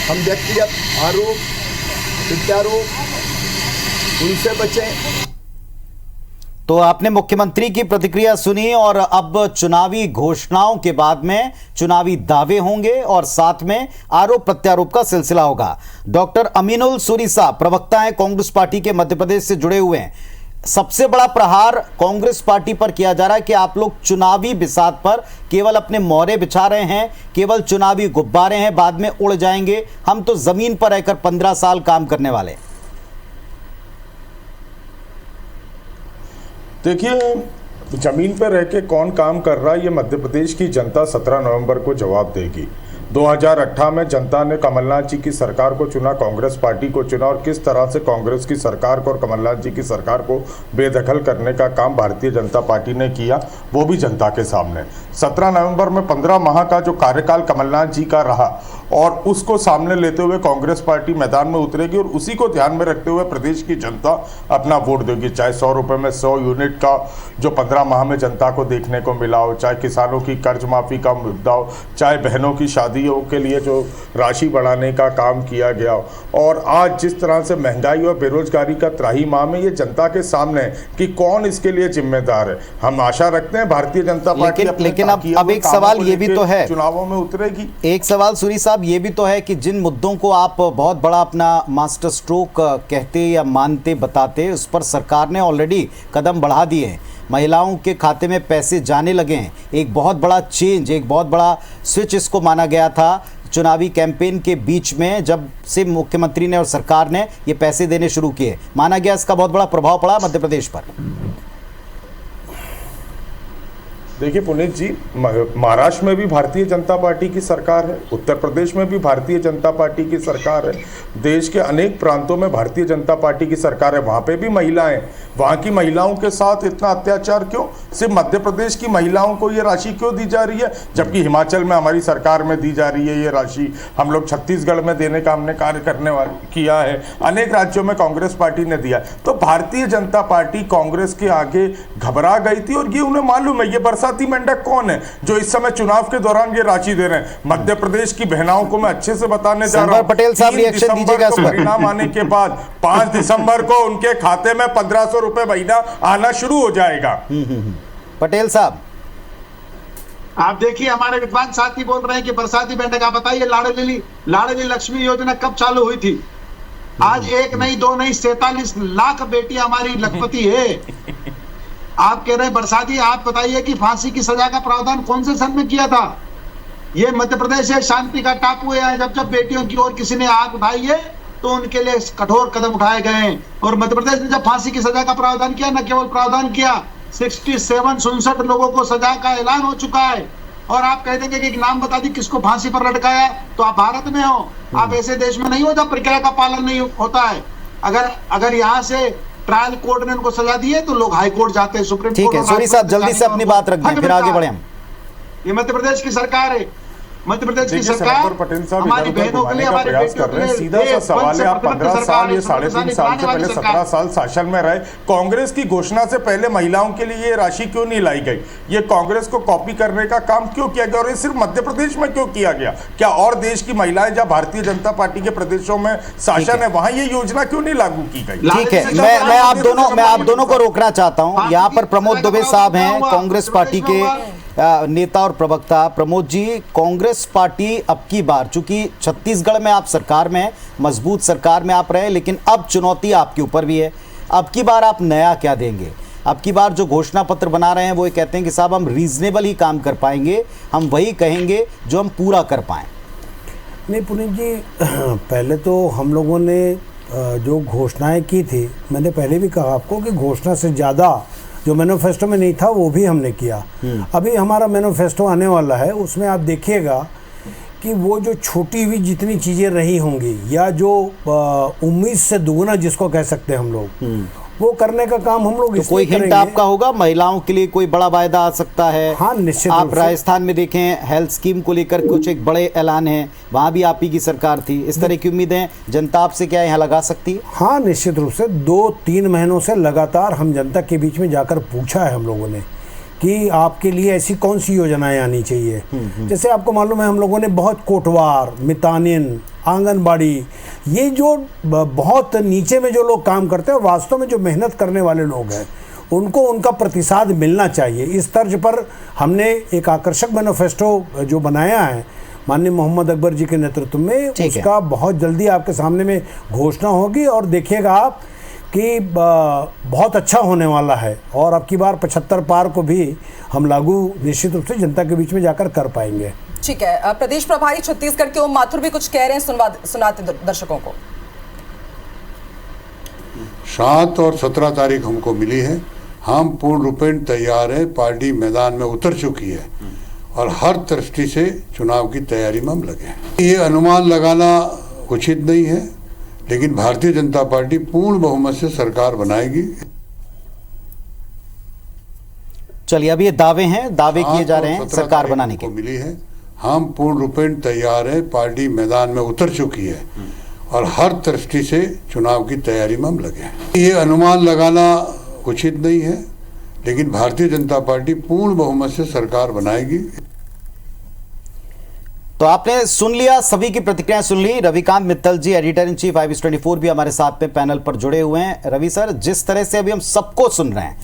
हम व्यक्तिगत आरोप, प्रत्यारोप उनसे बचें। तो आपने मुख्यमंत्री की प्रतिक्रिया सुनी, और अब चुनावी घोषणाओं के बाद में चुनावी दावे होंगे और साथ में आरोप प्रत्यारोप का सिलसिला होगा। डॉक्टर अमीनुल सूरी साहब प्रवक्ता हैं कांग्रेस पार्टी के, मध्य प्रदेश से जुड़े हुए हैं। सबसे बड़ा प्रहार कांग्रेस पार्टी पर किया जा रहा है कि आप लोग चुनावी बिसात पर केवल अपने मोहरे बिछा रहे हैं, केवल चुनावी गुब्बारे हैं, बाद में उड़ जाएंगे, हम तो जमीन पर रहकर 15 साल काम करने वाले। देखिए, जमीन पर रह के कौन काम कर रहा है ये मध्य प्रदेश की जनता 17 नवंबर को जवाब देगी। 2018 में जनता ने कमलनाथ जी की सरकार को चुना, कांग्रेस पार्टी को चुना, और किस तरह से कांग्रेस की सरकार को और कमलनाथ जी की सरकार को बेदखल करने का काम भारतीय जनता पार्टी ने किया, वो भी जनता के सामने। 17 नवंबर में 15 माह का जो कार्यकाल कमलनाथ जी का रहा, और उसको सामने लेते हुए कांग्रेस पार्टी मैदान में उतरेगी और उसी को ध्यान में रखते हुए प्रदेश की जनता अपना वोट देगी। चाहे 100 रुपये में 100 यूनिट का जो 15 माह में जनता को देखने को मिला हो, चाहे किसानों की कर्ज माफ़ी का मुद्दा हो, चाहे बहनों की शादियों के लिए जो राशि बढ़ाने का काम किया गया हो, और आज जिस तरह से महंगाई और बेरोजगारी का त्राहिमाम में ये जनता के सामने है कि कौन इसके लिए जिम्मेदार है। हम आशा रखते हैं भारतीय जनता पार्टी लेकिन अब एक सवाल ये भी तो है, चुनावों में उतरेगी। एक सवाल सूरी साहब ये भी तो है कि जिन मुद्दों को आप बहुत बड़ा अपना मास्टर स्ट्रोक कहते या मानते बताते, उस पर सरकार ने ऑलरेडी कदम बढ़ा दिए हैं। महिलाओं के खाते में पैसे जाने लगे हैं। एक बहुत बड़ा चेंज, एक बहुत बड़ा स्विच इसको माना गया था चुनावी कैंपेन के बीच में, जब से मुख्यमंत्री ने और सरकार ने ये पैसे देने शुरू किए। माना गया इसका बहुत बड़ा प्रभाव पड़ा मध्य प्रदेश पर। देखिए पुनीत जी, महाराष्ट्र में भी भारतीय जनता पार्टी की सरकार है, उत्तर प्रदेश में भी भारतीय जनता पार्टी की सरकार है, देश के अनेक प्रांतों में भारतीय जनता पार्टी की सरकार है। वहाँ पे भी महिलाएं, वहाँ की महिलाओं के साथ इतना अत्याचार क्यों? सिर्फ मध्य प्रदेश की महिलाओं को ये राशि क्यों दी जा रही है, जबकि हिमाचल में हमारी सरकार में दी जा रही है ये राशि। हम लोग छत्तीसगढ़ में देने का हमने कार्य करने वाले किया है, अनेक राज्यों में कांग्रेस पार्टी ने दिया। तो भारतीय जनता पार्टी कांग्रेस के आगे घबरा गई थी, और ये उन्हें मालूम है। ये बरसाती मेंढक कौन है जो इस समय चुनाव के दौरान ये राशि दे रहे हैं? मध्य प्रदेश की बहनाओं को मैं अच्छे से बताने जा रहा हूं। पटेल साहब रिएक्शन दीजिएगा इस पर। परिणाम आने के बाद 5 दिसंबर को उनके खाते में 1500 रुपए महीना आना शुरू हो जाएगा। पटेल साहब, आप देखिए हमारे विद्वान साथी बोल रहे हैं कि बरसाती मेंढक। आप बताइए लाडली लक्ष्मी योजना कब चालू हुई थी? आज 1 नहीं 2 नहीं 47 लाख बेटी हमारी लखपति है। आप कह रहे हैं बरसाती। आप बताइए कि फांसी की सजा का प्रावधान कौन से सन में किया था? ये मध्य प्रदेश है, शांति का टापू है। जब जब बेटियों की ओर किसी ने आंख उठाई है तो उनके लिए कठोर कदम उठाए गए हैं। और मध्य प्रदेश ने जब फांसी की सजा का प्रावधान किया, न केवल प्रावधान किया, 67 लोगों को सजा का ऐलान हो चुका है। और आप कह देंगे कि एक नाम बता दी किसको फांसी पर लटकाया, तो आप भारत में हो। आप ऐसे देश में नहीं हो जब प्रक्रिया का पालन नहीं होता है। अगर यहाँ से ट्रायल कोर्ट ने उनको सजा दी है तो लोग हाई कोर्ट जाते हैं, सुप्रीम कोर्ट। ठीक है सूरी साहब, जल्दी से अपनी बात रख दें, फिर आगे बढ़े हम। ये मध्य प्रदेश की सरकार है। मध्य प्रदेश की सरकार पटेल साहब हमारी बहनों के लिए, हमारे बेटियों के लिए। सीधा सा सवाल है, आप 15 साल, ये 3.5 साल से पहले 17 साल शासन में रहे, कांग्रेस की घोषणा से पहले महिलाओं के लिए ये राशि क्यों नहीं लाई गई? ये कांग्रेस को कॉपी करने का काम क्यों किया गया, और ये सिर्फ मध्य प्रदेश में क्यों किया गया? क्या और देश की महिलाएं जहाँ भारतीय जनता पार्टी के प्रदेशों में शासन है वहां ये योजना क्यों नहीं लागू की गई? ठीक है, मैं आप दोनों को रोकना चाहता हूं। यहाँ पर प्रमोद दुबे साहब हैं, कांग्रेस पार्टी के नेता और प्रवक्ता। प्रमोद जी, कांग्रेस पार्टी अब की बार, चूंकि छत्तीसगढ़ में आप सरकार में, मजबूत सरकार में आप रहे, लेकिन अब चुनौती आपके ऊपर भी है। अब की बार आप नया क्या देंगे? अब की बार जो घोषणा पत्र बना रहे हैं वो ये कहते हैं कि साहब हम रीजनेबल ही काम कर पाएंगे, हम वही कहेंगे जो हम पूरा कर पाएं। नहीं पुनीत जी, पहले तो हम लोगों ने जो घोषणाएं की थी, मैंने पहले भी कहा आपको कि घोषणा से ज़्यादा जो मैनिफेस्टो में नहीं था वो भी हमने किया। अभी हमारा मैनिफेस्टो आने वाला है, उसमें आप देखिएगा कि वो जो छोटी हुई जितनी चीज़ें रही होंगी, या जो उम्मीद से दुगुना जिसको कह सकते हैं हम लोग, वो करने का काम हम लोग। तो कोई हिंट आपका होगा? महिलाओं के लिए कोई बड़ा वायदा आ सकता है? हाँ, निश्चित। आप राजस्थान में देखें, हेल्थ स्कीम को लेकर कुछ एक बड़े ऐलान है, वहाँ भी आप ही की सरकार थी। इस तरह की उम्मीदें जनता आपसे क्या यहाँ लगा सकती है? हाँ, निश्चित रूप से 2-3 महीनों से लगातार हम जनता के बीच में जाकर पूछा है हम लोगों ने कि आपके लिए ऐसी कौन सी योजनाएं आनी चाहिए। जैसे आपको मालूम है, हम लोगों ने बहुत कोटवार, मितानिन, आंगनबाड़ी, ये जो बहुत नीचे में जो लोग काम करते हैं, वास्तव में जो मेहनत करने वाले लोग हैं, उनको उनका प्रतिसाद मिलना चाहिए। इस तर्ज पर हमने एक आकर्षक मैनिफेस्टो जो बनाया है माननीय मोहम्मद अकबर जी के नेतृत्व में, उसका बहुत जल्दी आपके सामने में घोषणा होगी। और देखिएगा आप कि बहुत अच्छा होने वाला है। और अब की बार 75 पार को भी हम लागू निश्चित रूप से जनता के बीच में जाकर कर पाएंगे। ठीक है, प्रदेश प्रभारी छत्तीसगढ़ के ओम माथुर भी कुछ कह रहे हैं, सुनाते दर्शकों को। 7 और 17 तारीख हमको मिली है, हम पूर्ण रूपेण तैयार है, पार्टी मैदान में उतर चुकी है और हर दृष्टि से चुनाव की तैयारी में हम लगे हैं। ये अनुमान लगाना उचित नहीं है, लेकिन भारतीय जनता पार्टी पूर्ण बहुमत से सरकार बनाएगी। चलिए, अब ये दावे किए जा रहे हैं सरकार बनाने के। मिली है, हम पूर्ण रूपेण तैयार हैं, पार्टी मैदान में उतर चुकी है और हर दृष्टि से चुनाव की तैयारी में हम लगे हैं। ये अनुमान लगाना उचित नहीं है, लेकिन भारतीय जनता पार्टी पूर्ण बहुमत से सरकार बनाएगी। तो आपने सुन लिया, सभी की प्रतिक्रिया सुन ली। रविकांत मित्तल जी, एडिटर इन चीफ IBC24 भी हमारे साथ में पैनल पर जुड़े हुए हैं। रवि सर, जिस तरह से अभी हम सबको सुन रहे हैं,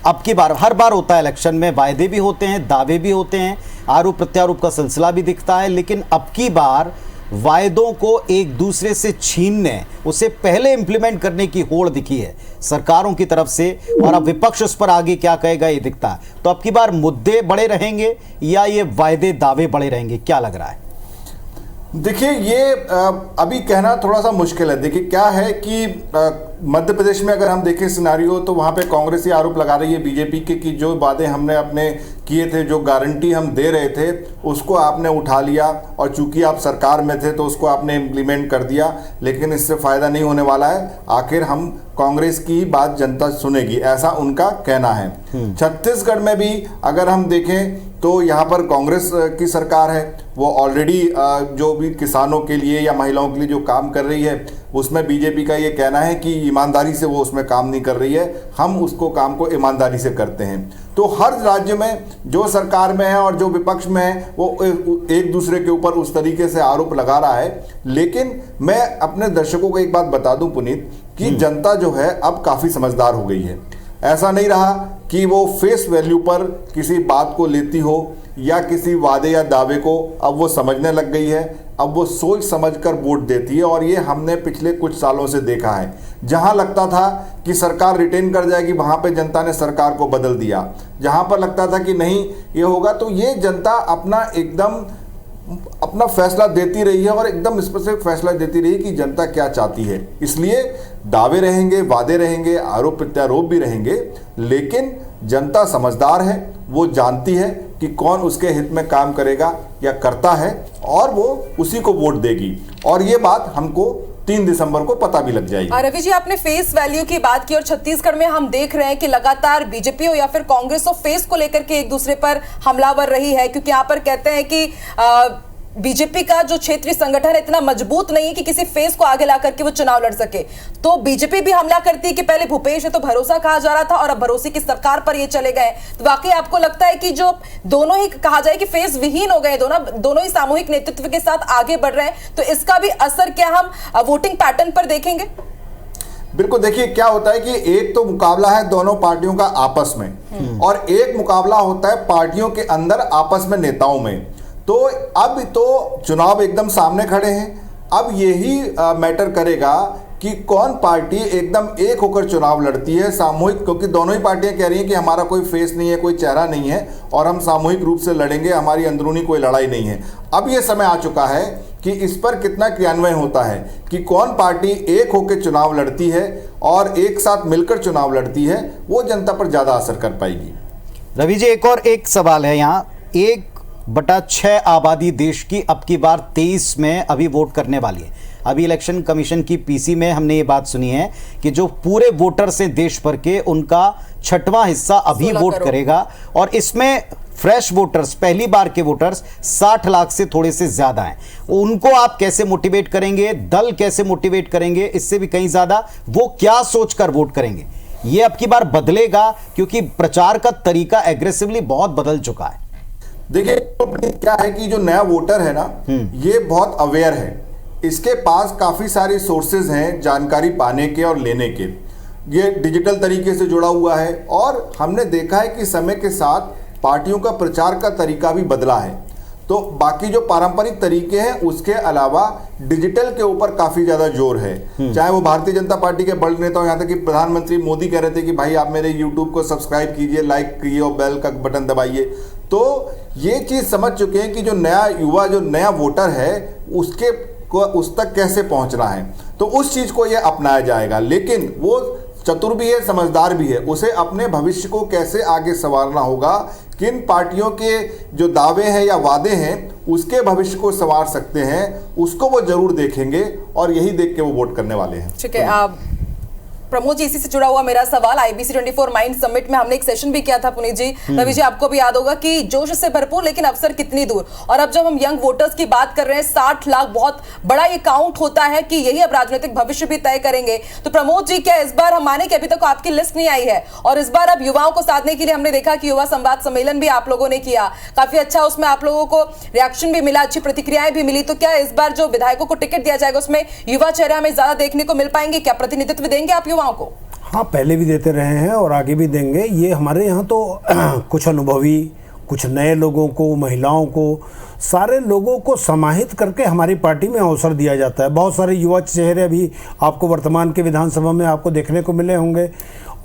अब की बार हर बार होता है इलेक्शन में, वायदे भी होते हैं, दावे भी होते हैं, आरोप प्रत्यारोप का सिलसिला भी दिखता है, लेकिन अब की बार वायदों को एक दूसरे से छीनने, उसे पहले इंप्लीमेंट करने की होड़ दिखी है सरकारों की तरफ से, और अब विपक्ष उस पर आगे क्या कहेगा ये दिखता है। तो अब की बार मुद्दे बड़े रहेंगे या ये वायदे दावे बड़े रहेंगे, क्या लग रहा है? देखिए, ये अभी कहना थोड़ा सा मुश्किल है। देखिए क्या है कि मध्य प्रदेश में अगर हम देखें सिनारियो, तो वहाँ पे कांग्रेस ये आरोप लगा रही है बीजेपी के कि जो वादे हमने अपने किए थे, जो गारंटी हम दे रहे थे, उसको आपने उठा लिया और चूंकि आप सरकार में थे तो उसको आपने इम्प्लीमेंट कर दिया, लेकिन इससे फ़ायदा नहीं होने वाला है। आखिर हम कांग्रेस की बात जनता सुनेगी, ऐसा उनका कहना है। छत्तीसगढ़ में भी अगर हम देखें तो यहाँ पर कांग्रेस की सरकार है, वो ऑलरेडी जो भी किसानों के लिए या महिलाओं के लिए जो काम कर रही है, उसमें बीजेपी का ये कहना है कि ईमानदारी से वो उसमें काम नहीं कर रही है, हम उसको काम को ईमानदारी से करते हैं। तो हर राज्य में जो सरकार में है और जो विपक्ष में है, वो एक दूसरे के ऊपर उस तरीके से आरोप लगा रहा है। लेकिन मैं अपने दर्शकों को एक बात बता दूं पुनीत, कि जनता जो है अब काफ़ी समझदार हो गई है। ऐसा नहीं रहा कि वो फेस वैल्यू पर किसी बात को लेती हो या किसी वादे या दावे को, अब वो समझने लग गई है। अब वो सोच समझकर वोट देती है, और ये हमने पिछले कुछ सालों से देखा है। जहां लगता था कि सरकार रिटेन कर जाएगी, वहां पे जनता ने सरकार को बदल दिया। जहां पर लगता था कि नहीं ये होगा, तो ये जनता अपना फैसला देती रही है और एकदम स्पेसिफिक फैसला देती रही कि जनता क्या चाहती है। इसलिए दावे रहेंगे, वादे रहेंगे, आरोप प्रत्यारोप भी रहेंगे, लेकिन जनता समझदार है, वो जानती है कि कौन उसके हित में काम करेगा या करता है, और वो उसी को वोट देगी। और ये बात हमको 3 दिसंबर को पता भी लग जाएगी। रवि जी, आपने फेस वैल्यू की बात की, और छत्तीसगढ़ में हम देख रहे हैं कि लगातार बीजेपी हो या फिर कांग्रेस हो, फेस को लेकर के एक दूसरे पर हमलावर रही है, क्योंकि यहाँ पर कहते हैं कि बीजेपी का जो क्षेत्रीय संगठन इतना मजबूत नहीं है कि किसी फेस को आगे ला करके वो चुनाव लड़ सके। तो बीजेपी भी हमला करती है कि पहले भूपेश है तो भरोसा कहा जा रहा था और अब भरोसे की सरकार पर ये चले गए। तो वाकई आपको लगता है कि जो दोनों ही कहा जाए कि फेस विहीन हो गए, दोनों ही सामूहिक नेतृत्व के साथ आगे बढ़ रहे हैं, तो इसका भी असर क्या हम वोटिंग पैटर्न पर देखेंगे? बिल्कुल, देखिए क्या होता है कि एक तो मुकाबला है दोनों पार्टियों का आपस में, और एक मुकाबला होता है पार्टियों के अंदर आपस में नेताओं में। तो अब तो चुनाव एकदम सामने खड़े हैं। अब यही मैटर करेगा कि कौन पार्टी एकदम एक होकर चुनाव लड़ती है सामूहिक, क्योंकि दोनों ही पार्टियां कह रही हैं कि हमारा कोई फेस नहीं है, कोई चेहरा नहीं है, और हम सामूहिक रूप से लड़ेंगे, हमारी अंदरूनी कोई लड़ाई नहीं है। अब ये समय आ चुका है कि इस पर कितना क्रियान्वयन होता है, कि कौन पार्टी एक होकर चुनाव लड़ती है और एक साथ मिलकर चुनाव लड़ती है, वो जनता पर ज़्यादा असर कर पाएगी। रवि जी, एक सवाल है यहाँ। 1/6 आबादी देश की अब की बार 23 में अभी वोट करने वाली है। अभी इलेक्शन कमीशन की पीसी में हमने ये बात सुनी है कि जो पूरे वोटर्स हैं देश भर के, उनका 6वां हिस्सा अभी वोट करेगा, और इसमें फ्रेश वोटर्स, पहली बार के वोटर्स 60 लाख से थोड़े से ज्यादा हैं। उनको आप कैसे मोटिवेट करेंगे, दल कैसे मोटिवेट करेंगे, इससे भी कहीं ज्यादा वो क्या सोचकर वोट करेंगे? ये अब की बार बदलेगा, क्योंकि प्रचार का तरीका एग्रेसिवली बहुत बदल चुका है। देखिए क्या है कि जो नया वोटर है ना, ये बहुत अवेयर है, इसके पास काफ़ी सारी सोर्सेज हैं जानकारी पाने के और लेने के। ये डिजिटल तरीके से जुड़ा हुआ है, और हमने देखा है कि समय के साथ पार्टियों का प्रचार का तरीका भी बदला है। तो बाकी जो पारंपरिक तरीके हैं उसके अलावा डिजिटल के ऊपर काफ़ी ज़्यादा जोर है। चाहे वो भारतीय जनता पार्टी के बड़े नेता हो, यहाँ तक कि प्रधानमंत्री मोदी कह रहे थे कि भाई आप मेरे यूट्यूब को सब्सक्राइब कीजिए, लाइक कीजिए और बेल का बटन दबाइए। तो ये चीज़ समझ चुके हैं कि जो नया युवा, जो नया वोटर है, उसके को उस तक कैसे पहुँचना है, तो उस चीज़ को ये अपनाया जाएगा। लेकिन वो चतुर भी है, समझदार भी है, उसे अपने भविष्य को कैसे आगे संवारना होगा, किन पार्टियों के जो दावे हैं या वादे हैं उसके भविष्य को संवार सकते हैं, उसको वो जरूर देखेंगे और यही देख के वो वोट करने वाले हैं। ठीक है, प्रमोद जी, इसी से जुड़ा हुआ मेरा सवाल, IBC 24 माइंड समिट में हमने एक सेशन भी किया था पुनीत जी, रवि जी आपको भी याद होगा कि जोश से भरपूर लेकिन अवसर कितनी दूर। और अब जब हम यंग वोटर्स की बात कर रहे हैं, 60 लाख बहुत बड़ा ये काउंट होता है कि यही अब राजनीतिक भविष्य भी तय करेंगे। तो प्रमोद जी, क्या इस बार हम माने कि अभी तक आपकी लिस्ट नहीं आई है और इस बार अब युवाओं को साधने के लिए हमने देखा कि युवा संवाद सम्मेलन भी आप लोगों ने किया, काफी अच्छा उसमें आप लोगों को रिएक्शन भी मिला, अच्छी प्रतिक्रियाएं भी मिली, तो क्या इस बार जो विधायकों को टिकट दिया जाएगा उसमें युवा चेहरे हमें ज्यादा देखने को मिल पाएंगे? क्या प्रतिनिधित्व देंगे आप युवाओं को? हाँ, पहले भी देते रहे हैं और आगे भी देंगे। ये हमारे यहाँ तो कुछ अनुभवी, कुछ नए लोगों को, महिलाओं को, सारे लोगों को समाहित करके हमारी पार्टी में अवसर दिया जाता है। बहुत सारे युवा चेहरे अभी आपको वर्तमान के विधानसभा में आपको देखने को मिले होंगे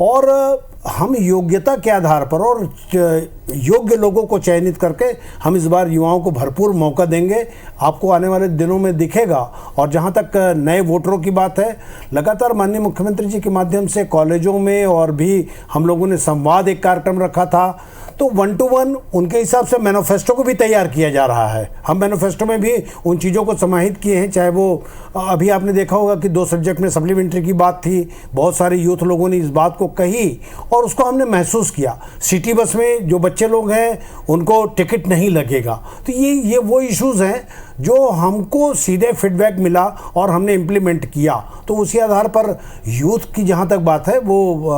और हम योग्यता के आधार पर और योग्य लोगों को चयनित करके हम इस बार युवाओं को भरपूर मौका देंगे, आपको आने वाले दिनों में दिखेगा। और जहां तक नए वोटरों की बात है, लगातार माननीय मुख्यमंत्री जी के माध्यम से कॉलेजों में और भी हम लोगों ने संवाद एक कार्यक्रम रखा था, तो 1 to 1 उनके हिसाब से मैनिफेस्टो को भी तैयार किया जा रहा है। हम मैनिफेस्टो में भी उन चीज़ों को समाहित किए हैं, चाहे वो अभी आपने देखा होगा कि 2 सब्जेक्ट में सप्लीमेंट्री की बात थी, बहुत सारे यूथ लोगों ने इस बात को कही और उसको हमने महसूस किया। सिटी बस में जो बच्चे लोग हैं उनको टिकट नहीं लगेगा, तो ये वो इश्यूज़ हैं जो हमको सीधे फीडबैक मिला और हमने इम्प्लीमेंट किया। तो उसी आधार पर यूथ की जहाँ तक बात है वो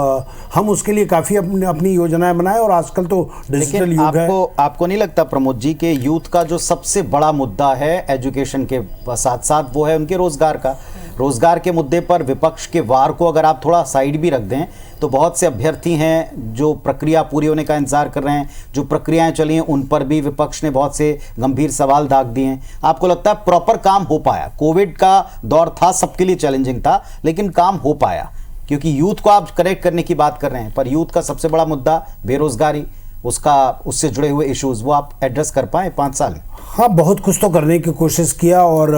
हम उसके लिए काफ़ी अपनी योजनाएं बनाए और आजकल तो डिजिटल युग है। आपको नहीं लगता प्रमोद जी के यूथ का जो सबसे बड़ा मुद्दा है एजुकेशन के साथ साथ वो है उनके रोजगार का? रोजगार के मुद्दे पर विपक्ष के वार को अगर आप थोड़ा साइड भी रख दें तो बहुत से अभ्यर्थी हैं जो प्रक्रिया पूरी होने का इंतजार कर रहे हैं, जो प्रक्रियाएं चली हैं उन पर भी विपक्ष ने बहुत से गंभीर सवाल दाग दिए हैं। आपको लगता है प्रॉपर काम हो पाया? कोविड का दौर था, सबके लिए चैलेंजिंग था, लेकिन काम हो पाया? क्योंकि यूथ को आप कनेक्ट करने की बात कर रहे हैं, पर यूथ का सबसे बड़ा मुद्दा बेरोजगारी, उससे जुड़े हुए इश्यूज, वो आप एड्रेस कर पाए 5 साल में? हाँ, बहुत कुछ तो करने की कोशिश किया और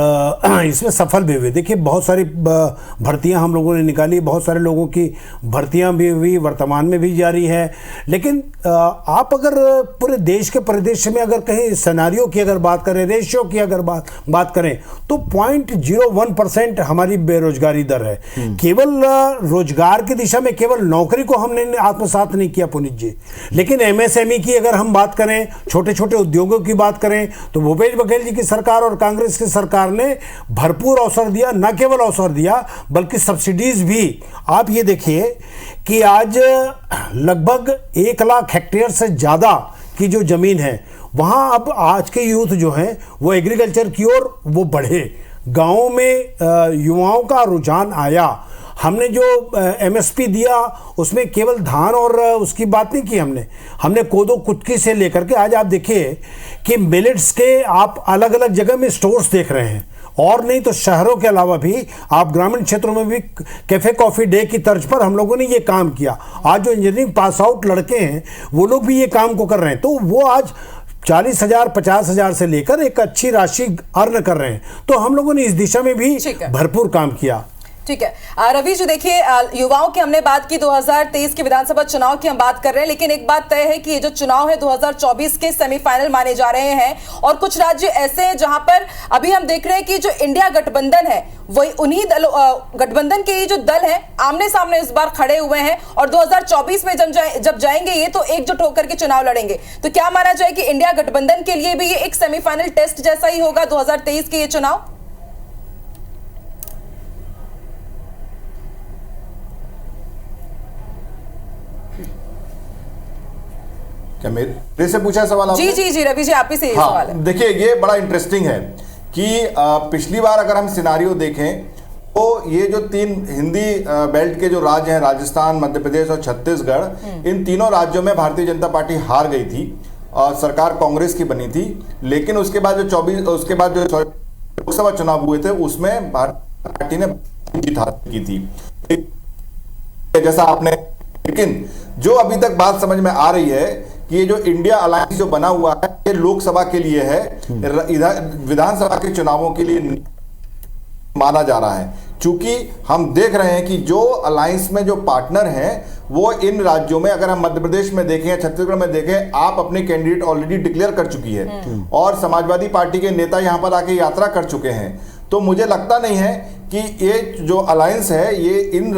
इसमें सफल भी हुए। देखिए, बहुत सारी भर्तियां हम लोगों ने निकाली, बहुत सारे लोगों की भर्तियां भी हुई, वर्तमान में भी जारी है। लेकिन आप अगर पूरे देश के परिदृश्य में अगर कहीं सिनेरियो की अगर बात करें, रेशियो की अगर बात करें तो 0.01% हमारी बेरोजगारी दर है। केवल रोजगार की दिशा में केवल नौकरी को हमने आत्मसात नहीं किया पुनीत जी, लेकिन MSME की अगर हम बात करें, छोटे छोटे उद्योगों की बात करें, तो भूपेश बघेल जी की सरकार और कांग्रेस की सरकार ने भरपूर अवसर दिया। न केवल अवसर दिया बल्कि सब्सिडीज भी। आप ये देखिए कि आज लगभग 1 लाख हेक्टेयर से ज़्यादा की जो ज़मीन है वहाँ अब आज के यूथ जो हैं वो एग्रीकल्चर की ओर वो बढ़े। गाँवों में युवाओं का रुझान आया। हमने जो MSP दिया उसमें केवल धान और उसकी बात नहीं की, हमने कोदो कुटकी से लेकर के आज आप देखिए कि मिलेट्स के आप अलग अलग जगह में स्टोर्स देख रहे हैं, और नहीं तो शहरों के अलावा भी आप ग्रामीण क्षेत्रों में भी कैफे कॉफ़ी डे की तर्ज पर हम लोगों ने ये काम किया। आज जो इंजीनियरिंग पास आउट लड़के हैं वो लोग भी ये काम को कर रहे हैं, तो वो आज 40,000 50,000 से लेकर एक अच्छी राशि अर्न कर रहे हैं। तो हम लोगों ने इस दिशा में भी भरपूर काम किया। ठीक है रवि जी, देखिए युवाओं की हमने बात की, 2023 के विधानसभा चुनाव की हम बात कर रहे हैं, लेकिन एक बात तय है कि ये जो चुनाव है 2024 के सेमीफाइनल माने जा रहे हैं और कुछ राज्य ऐसे हैं जहां पर अभी हम देख रहे हैं कि जो इंडिया गठबंधन है वही उन्हीं गठबंधन के ये जो दल है आमने सामने इस बार खड़े हुए हैं और 2024 में जब जाएंगे ये तो एकजुट होकर के चुनाव लड़ेंगे। तो क्या माना जाए कि इंडिया गठबंधन के लिए भी ये एक सेमीफाइनल टेस्ट जैसा ही होगा 2023 के ये चुनाव? क्या मेरे से पूछा सवाल आपने? जी रवि जी, आप ही से ये सवाल है। देखिए, ये बड़ा इंटरेस्टिंग है कि पिछली बार अगर हम सिनारियो देखें तो ये जो 3 हिंदी बेल्ट के जो राज्य हैं, राजस्थान, मध्य प्रदेश और छत्तीसगढ़, इन तीनों राज्यों में भारतीय जनता पार्टी हार गई थी और सरकार कांग्रेस की बनी थी। लेकिन उसके बाद जो लोकसभा चुनाव हुए थे उसमें भारतीय पार्टी ने जीत हासिल की थी, जैसा आपने। लेकिन जो अभी तक बात समझ में आ रही है कि ये जो इंडिया अलायंस जो बना हुआ है ये लोकसभा के लिए है, विधानसभा के चुनावों के लिए माना जा रहा है, चूंकि हम देख रहे हैं कि जो अलायंस में जो पार्टनर हैं वो इन राज्यों में, अगर हम मध्य प्रदेश में देखें, छत्तीसगढ़ में देखें, आप अपने कैंडिडेट ऑलरेडी डिक्लेयर कर चुकी है और समाजवादी पार्टी के नेता यहां पर आके यात्रा कर चुके हैं। तो मुझे लगता नहीं है कि ये जो अलायंस है ये इन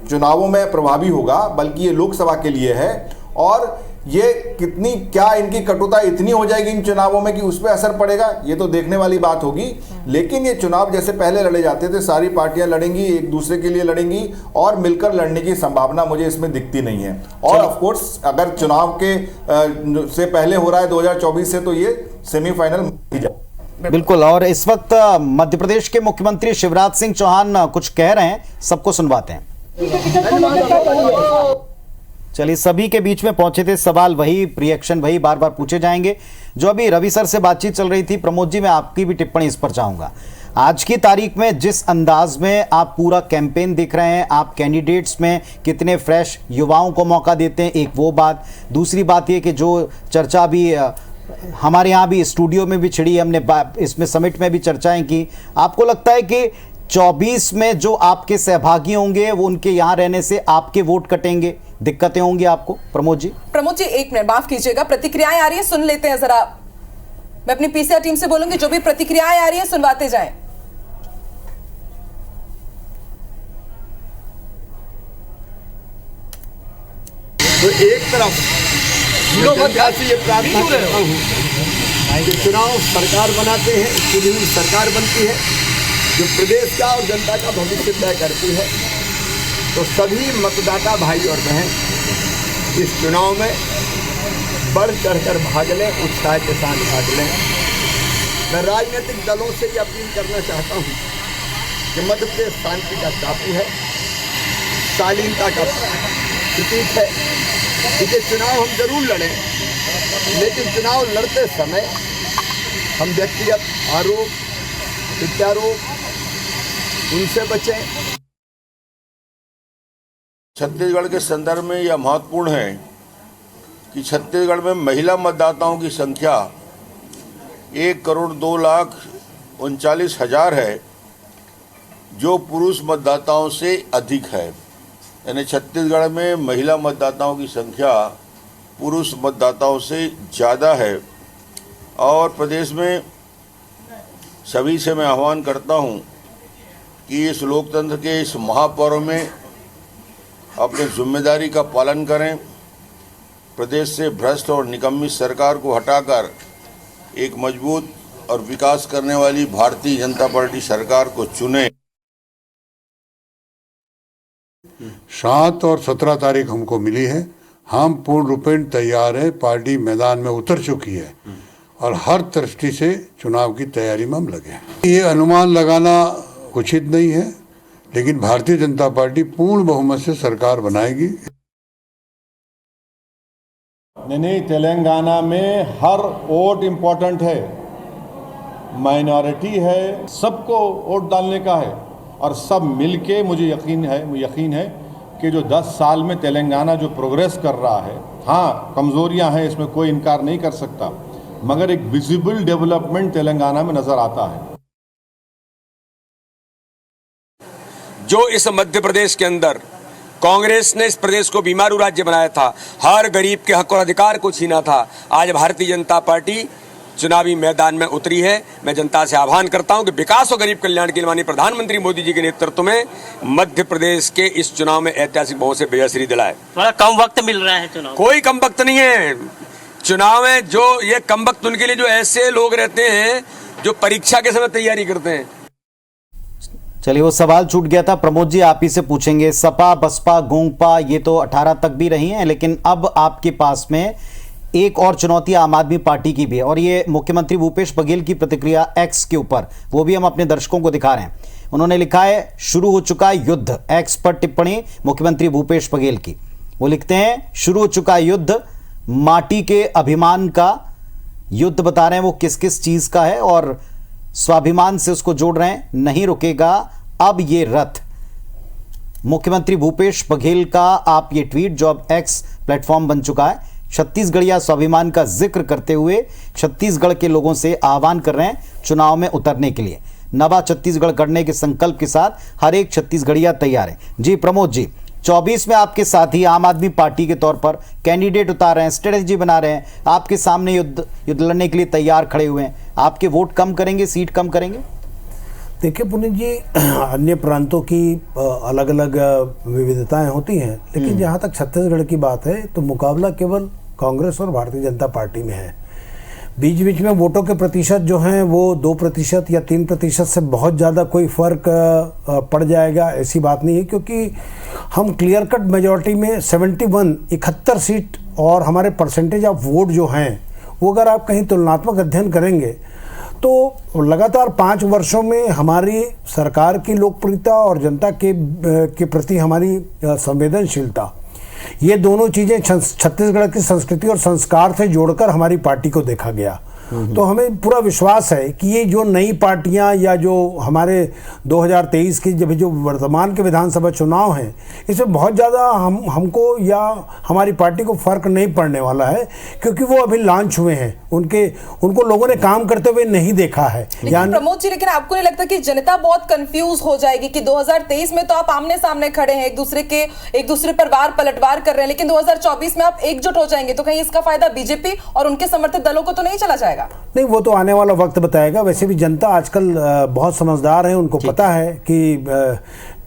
चुनावों में प्रभावी होगा, बल्कि ये लोकसभा के लिए है। और ये कितनी, क्या इनकी कटुता इतनी हो जाएगी इन चुनावों में कि उस पर असर पड़ेगा, ये तो देखने वाली बात होगी। लेकिन ये चुनाव जैसे पहले लड़े जाते थे, सारी पार्टियां लड़ेंगी, एक दूसरे के लिए लड़ेंगी और मिलकर लड़ने की संभावना मुझे इसमें दिखती नहीं है। और ऑफ कोर्स अगर चुनाव के से पहले हो रहा है 2024 से, तो ये सेमीफाइनल बिल्कुल। और इस वक्त मध्य प्रदेश के मुख्यमंत्री शिवराज सिंह चौहान कुछ कह रहे हैं, सबको सुनवाते हैं। चलिए, सभी के बीच में पहुंचे थे, सवाल वही, रिएक्शन वही, बार बार पूछे जाएंगे। जो अभी रवि सर से बातचीत चल रही थी, प्रमोद जी मैं आपकी भी टिप्पणी इस पर चाहूंगा। आज की तारीख में जिस अंदाज में आप पूरा कैंपेन दिख रहे हैं, आप कैंडिडेट्स में कितने फ्रेश युवाओं को मौका देते हैं, एक वो बात। दूसरी बात ये कि जो चर्चा भी हमारे यहाँ भी स्टूडियो में भी छिड़ी, हमने इसमें समिट में भी चर्चाएं की, आपको लगता है कि 24 में जो आपके सहभागी होंगे वो उनके यहाँ रहने से आपके वोट कटेंगे, दिक्कतें होंगी आपको? प्रमोद जी एक मिनट माफ कीजिएगा, प्रतिक्रियाएं आ रही है, सुन लेते हैं जरा। मैं अपनी पीसीआर टीम से बोलूंगी जो भी प्रतिक्रियाएं आ रही है सुनवाते जाएं। तो एक तरफ जनता से ये प्रार्थना करता हूँ कि चुनाव सरकार बनाते हैं, चुनी हुई सरकार बनती है जो प्रदेश का और जनता का भविष्य तय करती है। तो सभी मतदाता भाई और बहन इस चुनाव में बढ़ चढ़कर भाग लें, उत्साह के साथ भाग लें। मैं राजनीतिक दलों से ये अपील करना चाहता हूँ कि मध्य प्रदेश शांति का टापू है, शालीनता का प्रतीक है। देखिए, चुनाव हम जरूर लड़ें, लेकिन चुनाव लड़ते समय हम व्यक्तिगत आरोप, प्रत्यारोप उनसे बचें। छत्तीसगढ़ के संदर्भ में यह महत्वपूर्ण है कि छत्तीसगढ़ में महिला मतदाताओं की संख्या 1,02,39,000 है, जो पुरुष मतदाताओं से अधिक है। यानी छत्तीसगढ़ में महिला मतदाताओं की संख्या पुरुष मतदाताओं से ज़्यादा है। और प्रदेश में सभी से मैं आह्वान करता हूं कि इस लोकतंत्र के इस महापर्व में अपनी जिम्मेदारी का पालन करें। प्रदेश से भ्रष्ट और निकम्मी सरकार को हटाकर एक मजबूत और विकास करने वाली भारतीय जनता पार्टी सरकार को चुनें। 7 और 17 तारीख हमको मिली है। हम पूर्ण रूपेण तैयार है, पार्टी मैदान में उतर चुकी है और हर दृष्टि से चुनाव की तैयारी में हम लगे हैं। ये अनुमान लगाना उचित नहीं है, लेकिन भारतीय जनता पार्टी पूर्ण बहुमत से सरकार बनाएगी। नहीं, तेलंगाना में हर वोट इम्पोर्टेंट है, माइनॉरिटी है, सबको वोट डालने का है और सब मिलके मुझे यकीन है कि जो 10 साल में तेलंगाना जो प्रोग्रेस कर रहा है, हाँ कमजोरियां हैं, इसमें कोई इनकार नहीं कर सकता, मगर एक विजिबल डेवलपमेंट तेलंगाना में नजर आता है। जो इस मध्य प्रदेश के अंदर कांग्रेस ने इस प्रदेश को बीमारू राज्य बनाया था, हर गरीब के हक और अधिकार को छीना था, आज भारतीय जनता पार्टी चुनावी मैदान में उतरी है। मैं जनता से आह्वान करता हूं कि विकास और गरीब कल्याण के लिए माननीय प्रधानमंत्री मोदी जी के नेतृत्व में मध्य प्रदेश के इस चुनाव में ऐतिहासिक बहुमत से विजयश्री दिलाए। थोड़ा कम वक्त मिल रहा है चुनाव, कोई कम वक्त नहीं है चुनाव में। जो ये कम वक्त उनके लिए जो ऐसे लोग रहते हैं जो परीक्षा के समय तैयारी करते हैं। चलिए, वो सवाल छूट गया था, प्रमोद जी आप ही से पूछेंगे। सपा, बसपा, गोंगपा ये तो 18 तक भी रही हैं, लेकिन अब आपके पास में एक और चुनौती आम आदमी पार्टी की भी है, और ये मुख्यमंत्री भूपेश बघेल की प्रतिक्रिया एक्स के ऊपर, वो भी हम अपने दर्शकों को दिखा रहे हैं। उन्होंने लिखा है, शुरू हो चुका युद्ध। एक्स पर टिप्पणी मुख्यमंत्री भूपेश बघेल की। वो लिखते हैं, शुरू हो चुका युद्ध, माटी के अभिमान का युद्ध बता रहे हैं वो किस किस चीज का है, और स्वाभिमान से उसको जोड़ रहे हैं। नहीं रुकेगा अब ये रथ। मुख्यमंत्री भूपेश बघेल का आप ये ट्वीट, जो अब एक्स प्लेटफॉर्म बन चुका है, छत्तीसगढ़िया स्वाभिमान का जिक्र करते हुए छत्तीसगढ़ के लोगों से आह्वान कर रहे हैं चुनाव में उतरने के लिए। नवा छत्तीसगढ़ गढ़ने के संकल्प के साथ हर एक छत्तीसगढ़िया तैयार है। जी प्रमोद जी, 24 में आपके साथी आम आदमी पार्टी के तौर पर कैंडिडेट उतार रहे हैं, स्ट्रेटेजी बना रहे हैं, आपके सामने युद्ध लड़ने के लिए तैयार खड़े हुए हैं। आपके वोट कम करेंगे, सीट कम करेंगे? देखिए पुनीत जी, अन्य प्रांतों की अलग अलग विविधताएं होती हैं, लेकिन जहाँ तक छत्तीसगढ़ की बात है तो मुकाबला केवल कांग्रेस और भारतीय जनता पार्टी में है। बीच बीच में वोटों के प्रतिशत जो हैं वो 2% या 3% से बहुत ज़्यादा कोई फ़र्क पड़ जाएगा, ऐसी बात नहीं है, क्योंकि हम क्लियर कट मेजॉरिटी में 71 सीट और हमारे परसेंटेज ऑफ वोट जो हैं वो अगर आप कहीं तुलनात्मक अध्ययन करेंगे तो लगातार 5 वर्षों में हमारी सरकार की लोकप्रियता और जनता के प्रति हमारी संवेदनशीलता, ये दोनों चीज़ें छत्तीसगढ़ की संस्कृति और संस्कार से जोड़कर हमारी पार्टी को देखा गया। तो हमें पूरा विश्वास है कि ये जो नई पार्टियां या जो हमारे 2023 की जब जो वर्तमान के विधानसभा चुनाव हैं, इसमें बहुत ज़्यादा हमको या हमारी पार्टी को फर्क नहीं पड़ने वाला है, क्योंकि वो अभी लॉन्च हुए हैं, उनको लोगों ने काम करते हुए नहीं देखा है। लेकिन प्रमोद जी, लेकिन आपको नहीं लगता कि जनता बहुत कंफ्यूज हो जाएगी कि 2023 में तो आप आमने सामने खड़े हैं, एक दूसरे पर वार पलटवार कर रहे हैं, लेकिन 2024 में आप एकजुट हो जाएंगे तो कहीं इसका फायदा बीजेपी और उनके समर्थित दलों को तो नहीं चला जाएगा? नहीं, वो तो आने वाला वक्त बताएगा। वैसे भी जनता आजकल बहुत समझदार है, उनको पता है कि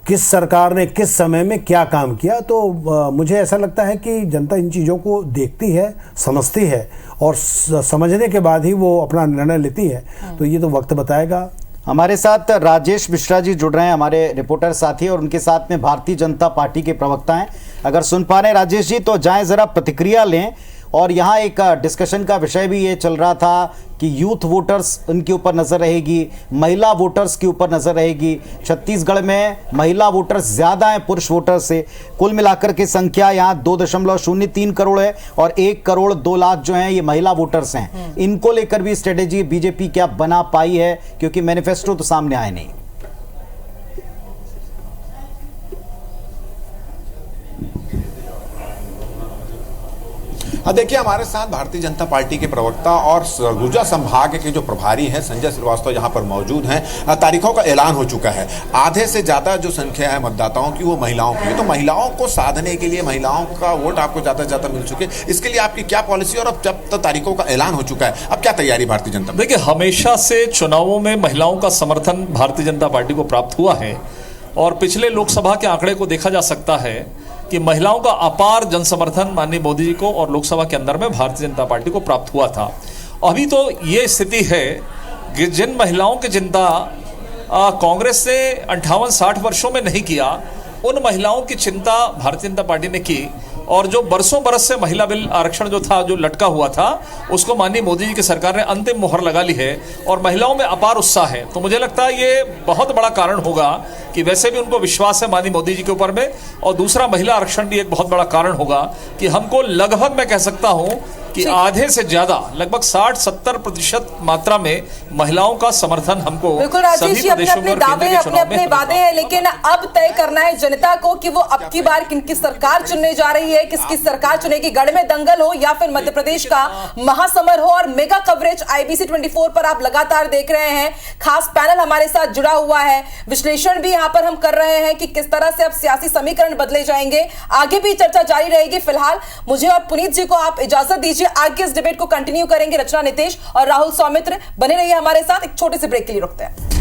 किस सरकार ने किस समय में क्या काम किया। तो मुझे ऐसा लगता है कि जनता इन चीज़ों को देखती है, समझती है और समझने के बाद ही वो अपना निर्णय लेती है। तो ये तो वक्त बताएगा। हमारे साथ राजेश मिश्रा जी जुड़ रहे हैं, हमारे रिपोर्टर साथी, और उनके साथ में भारतीय जनता पार्टी के प्रवक्ता हैं। अगर सुन पा रहे हैं राजेश जी तो जाएं जरा प्रतिक्रिया लें। और यहाँ एक डिस्कशन का विषय भी ये चल रहा था कि यूथ वोटर्स उनके ऊपर नज़र रहेगी, महिला वोटर्स के ऊपर नज़र रहेगी। छत्तीसगढ़ में महिला वोटर्स ज़्यादा हैं पुरुष वोटर्स से। कुल मिलाकर के संख्या यहाँ 2.03 करोड़ है और 1 करोड़ 2 लाख जो हैं ये महिला वोटर्स हैं। इनको लेकर भी स्ट्रेटेजी बीजेपी क्या बना पाई है, क्योंकि मैनिफेस्टो तो सामने आए नहीं? देखिए, हमारे साथ भारतीय जनता पार्टी के प्रवक्ता और सरगुजा संभाग के जो प्रभारी हैं संजय श्रीवास्तव यहाँ पर मौजूद हैं। तारीखों का ऐलान हो चुका है। आधे से ज़्यादा जो संख्या है मतदाताओं की वो महिलाओं की है, तो महिलाओं को साधने के लिए, महिलाओं का वोट आपको ज़्यादा से ज़्यादा मिल चुके, इसके लिए आपकी क्या पॉलिसी? और अब जब तक तारीखों का ऐलान हो चुका है, अब क्या तैयारी भारतीय जनता? देखिए, हमेशा से चुनावों में महिलाओं का समर्थन भारतीय जनता पार्टी को प्राप्त हुआ है और पिछले लोकसभा के आंकड़े को देखा जा सकता है कि महिलाओं का अपार जन समर्थन माननीय मोदी जी को और लोकसभा के अंदर में भारतीय जनता पार्टी को प्राप्त हुआ था। अभी तो ये स्थिति है कि जिन महिलाओं की चिंता कांग्रेस ने 58-60 वर्षों में नहीं किया, उन महिलाओं की चिंता भारतीय जनता पार्टी ने की। और जो बरसों बरस से महिला बिल आरक्षण जो था, जो लटका हुआ था, उसको माननीय मोदी जी की सरकार ने अंतिम मुहर लगा ली है और महिलाओं में अपार उत्साह है। तो मुझे लगता है ये बहुत बड़ा कारण होगा कि वैसे भी उनको विश्वास है माननीय मोदी जी के ऊपर में, और दूसरा महिला आरक्षण भी एक बहुत बड़ा कारण होगा कि हमको लगभग, मैं कह सकता हूं कि आधे से ज्यादा, लगभग 60-70% मात्रा में महिलाओं का समर्थन हमको बिल्कुल राजेश जी, अपने दावे, अपने वादे हैं, लेकिन अब तय करना है जनता को कि वो अब की बार किनकी सरकार चुनने जा रही है, किसकी सरकार चुनेगी। गढ़ में दंगल हो या फिर मध्य प्रदेश का महासमर हो। और मेगा कवरेज IBC 24 पर आप लगातार देख रहे हैं। खास पैनल हमारे साथ जुड़ा हुआ है, विश्लेषण भी यहाँ पर हम कर रहे हैं कि किस तरह से अब सियासी समीकरण बदले जाएंगे। आगे भी चर्चा जारी रहेगी। फिलहाल मुझे और पुनीत जी को आप इजाजत दीजिए, आगे इस डिबेट को कंटिन्यू करेंगे। रचना, नितेश और राहुल सौमित्र बने रहिए हमारे साथ। एक छोटे से ब्रेक के लिए रुकते हैं।